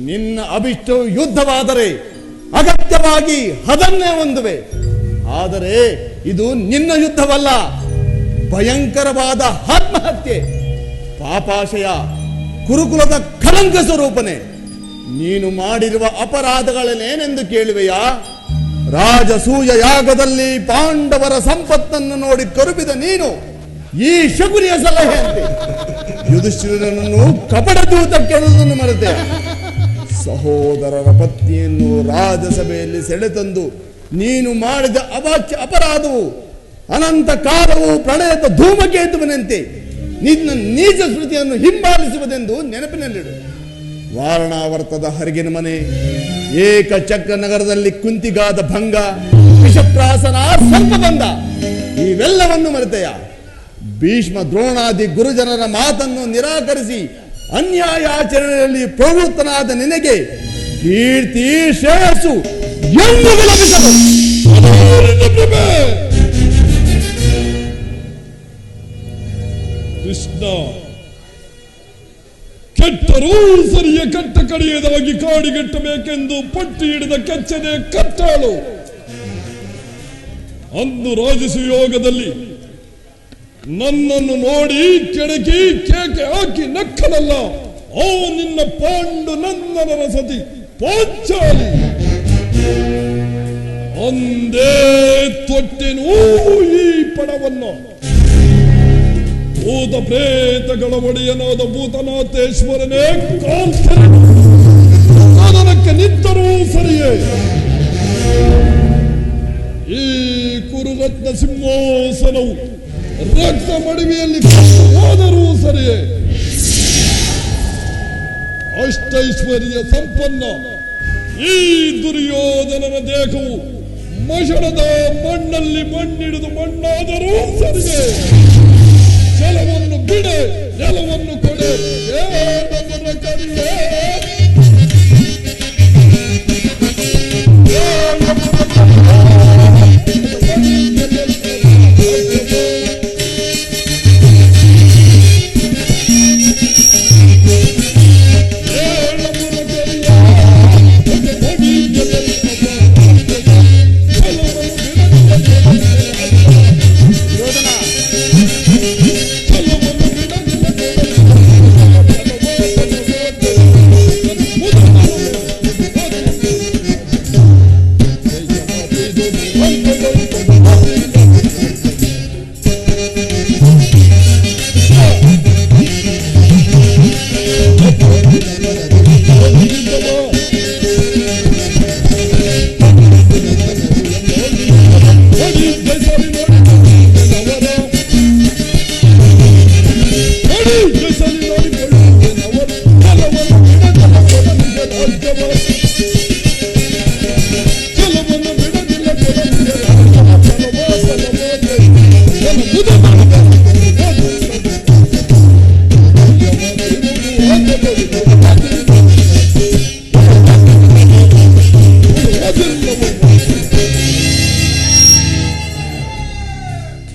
ನಿನ್ನ ಅಭಿಷ್ಟವು ಯುದ್ಧವಾದರೆ ಅಗತ್ಯವಾಗಿ ಅದನ್ನೇ ಹೊಂದುವೆ. ಆದರೆ ಇದು ನಿನ್ನ ಯುದ್ಧವಲ್ಲ, ಭಯಂಕರವಾದ ಆತ್ಮಹತ್ಯೆ. ಪಾಪಾಶಯ, ಕುರುಕುಲದ ಕಳಂಕ ಸ್ವರೂಪನೆ. ನೀನು ಮಾಡಿರುವ ಅಪರಾಧಗಳನ್ನೇನೆಂದು ಕೇಳುವೆಯಾ? ರಾಜಸೂಯ ಯಾಗದಲ್ಲಿ ಪಾಂಡವರ ಸಂಪತ್ತನ್ನು ನೋಡಿ ಕರುಬಿದ ನೀನು ಈ ಶಕುನಿಯ ಸಲಹೆಯಂತೆ ಯುಧಿಷ್ಠಿರನನ್ನು ಕಪಟ ದೂತ ಕೆಳುವುದನ್ನು ಮರೆತೆ. ಸಹೋದರರ ಪತ್ನಿಯನ್ನು ರಾಜಸಭೆಯಲ್ಲಿ ಸೆಳೆತಂದು ನೀನು ಮಾಡಿದ ಅವಾಚ್ಯ ಅಪರಾಧವು ಅನಂತ ಕಾಲವು ಪ್ರಣಯದ ಧೂಮಕೇತುವಿನಂತೆ ನಿನ್ನ ನೀಚ ಸ್ಮೃತಿಯನ್ನು ಹಿಂಬಾಲಿಸುವುದೆಂದು ನೆನಪಿನಲ್ಲಿಡು. ವಾರಣಾವರ್ತದ ಹರಿಗಿನ ಮನೆ, ಏಕಚಕ್ರ ನಗರದಲ್ಲಿ ಕುಂತಿಗಾದ ಭಂಗ, ವಿಷಪ್ರಾಸನ, ಸರ್ಪಬಂಧ ಇವೆಲ್ಲವನ್ನು ಮರೆತೆಯ. ಭೀಷ್ಮ ದ್ರೋಣಾದಿ ಗುರುಜನರ ಮಾತನ್ನು ನಿರಾಕರಿಸಿ ಅನ್ಯಾಯಾಚರಣೆಯಲ್ಲಿ ಪ್ರವೃತ್ತನಾದ ನಿನಗೆ ಕೀರ್ತಿ ಶ್ರೇಯಸ್ಸು ಎಂದು ಲಭಿಸಲು. ಕೃಷ್ಣ, ಕೆಟ್ಟರೂ ಸರಿಯ ಕಟ್ಟ ಕಡಿಯದಾಗಿ ಕಾಡಿಗೆಟ್ಟಬೇಕೆಂದು ಪಟ್ಟಿ ಹಿಡಿದ ಕೆಚ್ಚನೆ ಕಟ್ಟಾಳು. ಅಂದು ರಾಜಸುಯೋಗದಲ್ಲಿ ನನ್ನನ್ನು ನೋಡಿ ಕೆಣಕಿ ಕೇಕೆ ಹಾಕಿ ನಕ್ಕಲಲ್ಲ ಆ ನಿನ್ನ ಪಾಂಡು ನಂದನರ ಸತಿ ಪಾಂಚಾಲಿ. ಅಂದೇ ತೊಟ್ಟೆನೂ ಈ ಪಣವನ್ನು. ಭೂತ ಪ್ರೇತಗಳ ಒಡೆಯನಾದ ಭೂತನಾಥೇಶ್ವರನೇ ಕಾಲ್ಕರಕ್ಕೆ ನಿಂತರೂ ಸರಿಯೇ. ಈ ಕುರುರತ್ನ ಸಿಂಹಾಸನವು ರಕ್ತ ಮಡುವೆಯಲ್ಲಿ ಹೋದರೂ ಸರಿಯೇ. ಅಷ್ಟೈಶ್ವರ್ಯ ಸಂಪನ್ನ ಈ ದುರ್ಯೋಧನನ ದೇಹವು ಮಶಣದ ಮಣ್ಣಲ್ಲಿ ಮಣ್ಣಿಡಿದು ಮಣ್ಣಾದರೂ ಸರಿಯೇ. ಜಲವನ್ನು ಬಿಡೆ, ನೆಲವನ್ನು ಕೊಡೆ, ಕರಿಯೇ.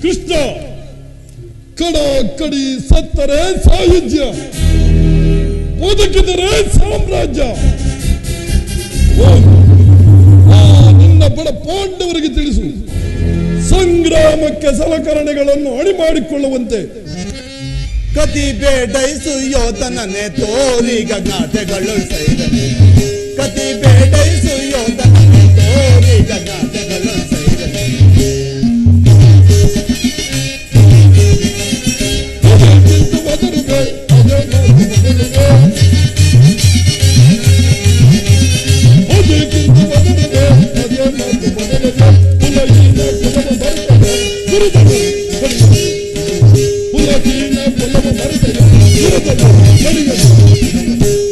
ಕೃಷ್ಣ, ಕಡಿ ಸತ್ತರೆ ಸಾಯುಜ್ಯ, ಬದುಕಿದರೆ ಸಾಮ್ರಾಜ್ಯ. ನಿನ್ನ ಬಡ ಪಾಂಡವರಿಗೆ ತಿಳಿಸು, ಸಂಗ್ರಾಮಕ್ಕೆ ಸಲಕರಣೆಗಳನ್ನು ಅಣಿ ಮಾಡಿಕೊಳ್ಳುವಂತೆ. ಕತಿ ಬೇಡೈಸು ಯೋಧನನೆ ತೋರಿ ಗಗಾಟೆಗಳು ಸೈರನೆ. ಕತಿ ಬೇಡೈಸು ಯೋಧನನೆ ತೋರಿ ಗಗಾಟೆಗಳು ಸೈರನೆ.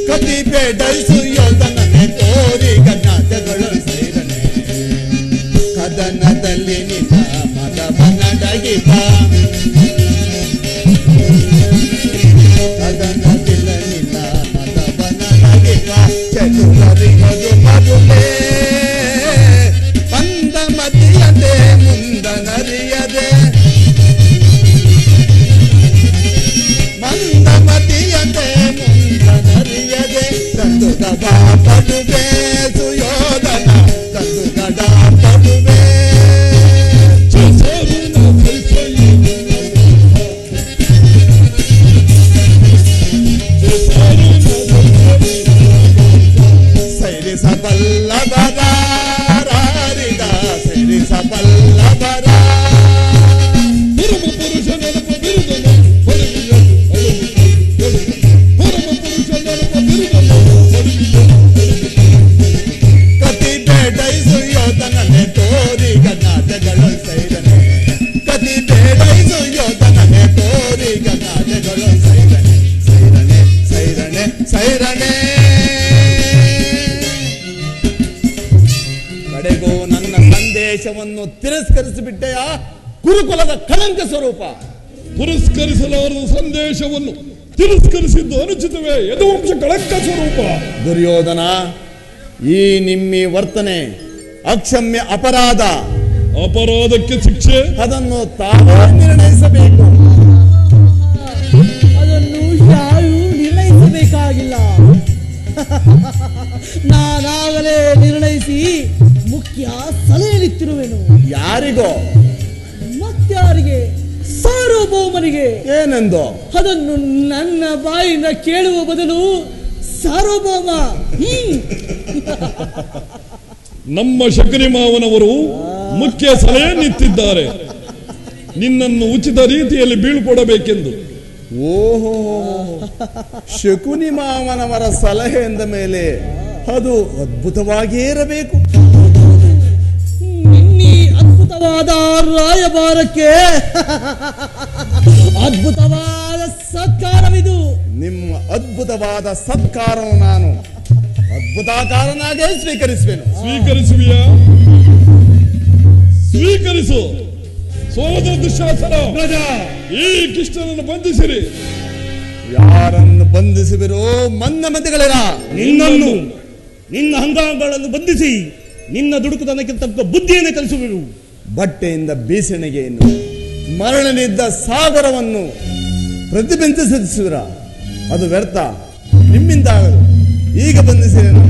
ಕತಿ ಬೇಡೈಸು ಯೋಧನನೆ ತೋರಿ ಗಗಾಟೆಗಳು ಸೈರನೆ. ಕದನದಲ್ಲಿ ನಿನ್ನ ಮದವನಡಗಿಪ, ಕದನದಲ್ಲಿ ನಿನ್ನ ಮದವನಡಗಿಪ. ಚತುರರಿಗೆ ಗಡಾ ಪಡುವೆ ಸುಯೋಧನ ತಂದು ಗಡಾ ಪಡುವೆ ಸೈರಿಸಬಲ್ಲವರ ರಾರಿದ ಸೈರಿಸಬಲ್ಲವರ ಕತಿ ಬೇಡೈಸು ಯೋಧನನೆ ತೋರಿ ಗನ್ನಾಟಗಳು ಸೈರನೆ ಕತಿ ಬೇಡೈಸು ಯೋಧನನೆ ತೋರಿ ಗನ್ನಾಟಗಳು ಸೈರನೆ ಸೈರನೆ ಸೈರನೆ ಸೈರನೆ ಕಡೆಗೂ ನನ್ನ ಸಂದೇಶವನ್ನು ತಿರಸ್ಕರಿಸಿಬಿಟ್ಟೆಯ ಗುರುಕುಲದ ಕಳಂಕ ಸ್ವರೂಪ. ಪುರಸ್ಕರಿಸಲಾರದ ಸಂದೇಶವನ್ನು ತಿರಸ್ಕರಿಸಿದ್ದು ಅನುಚಿತವೇ? ಯದುವಂಶ ಕಳಂಕ ಸ್ವರೂಪ. ದುರ್ಯೋಧನ, ಈ ನಿಮ್ಮಿ ವರ್ತನೆ ಅಕ್ಷಮ್ಯ ಅಪರಾಧ. ಅಪರಾಧಕ್ಕೆ ಶಿಕ್ಷೆ ಅದನ್ನು ತಾವೇ ನಿರ್ಣಯಿಸಬೇಕು. ಅದನ್ನು ಯಾರು ನಿರ್ಣಯಿಸಬೇಕಾಗಿಲ್ಲ. ನಾನಾಗಲೇ ನಿರ್ಣಯಿಸಿ ಮುಖ್ಯ ಸಲಹೆಯಲ್ಲಿತ್ತಿರುವೆನು. ಯಾರಿಗೋ? ಮತ್ತಾರಿಗೆ? ಸಾರ್ವಭೌಮನಿಗೆ. ಏನೆಂದು? ಅದನ್ನು ನನ್ನ ಬಾಯಿಂದ ಕೇಳುವ ಬದಲು ಸಾರ್ವಭೌಮ ನಮ್ಮ ಶಕುನಿ ಮಾವನವರು ಮುಖ್ಯ ಸಲಹೆಯನ್ನಿತ್ತಿದ್ದಾರೆ, ನಿನ್ನನ್ನು ಉಚಿತ ರೀತಿಯಲ್ಲಿ ಬೀಳ್ಕೊಡಬೇಕೆಂದು. ಓಹೋ, ಶಕುನಿ ಮಾವನವರ ಸಲಹೆ ಎಂದ ಮೇಲೆ ಅದು ಅದ್ಭುತವಾಗಿಯೇ ಇರಬೇಕು. ನಿನ್ನಿ ಅದ್ಭುತವಾದ ರಾಯಭಾರಕ್ಕೆ ಅದ್ಭುತವಾದ ಸತ್ಕಾರವಿದು. ನಿಮ್ಮ ಅದ್ಭುತವಾದ ಸತ್ಕಾರವನ್ನು ನಾನು ಅದ್ಭುತಾಕಾರನಾಗೇ ಸ್ವೀಕರಿಸುವೆನು. ಸ್ವೀಕರಿಸುವಿಯಾ? ಸ್ವೀಕರಿಸು. ಸೋದರ ದುಶ್ಯಾಸನ, ಈ ಕೃಷ್ಣನನ್ನು ಬಂಧಿಸಿರಿ. ಯಾರನ್ನು ಬಂಧಿಸುವಿರೋ ಮಂದಮತಿಗಳಿರ? ನಿನ್ನನ್ನು, ನಿನ್ನ ಅಂಗಾಂಗಗಳನ್ನು ಬಂಧಿಸಿ ನಿನ್ನ ದುಡುಕುತನಕ್ಕೆ ತಕ್ಕ ಬುದ್ಧಿಯನ್ನು ಕಲಿಸುವೆನು. ಬಟ್ಟೆಯಿಂದ ಬೀಸಣಿಗೆಯನ್ನು, ಮರಳಿನಿದ್ದ ಸಾಗರವನ್ನು ಪ್ರತಿಬಿಂಬಿಸುವಿರ? ಅದು ವ್ಯರ್ಥ, ನಿಮ್ಮಿಂದಾಗದು. ಈಗ ಬಂಧಿಸಿರೇನು?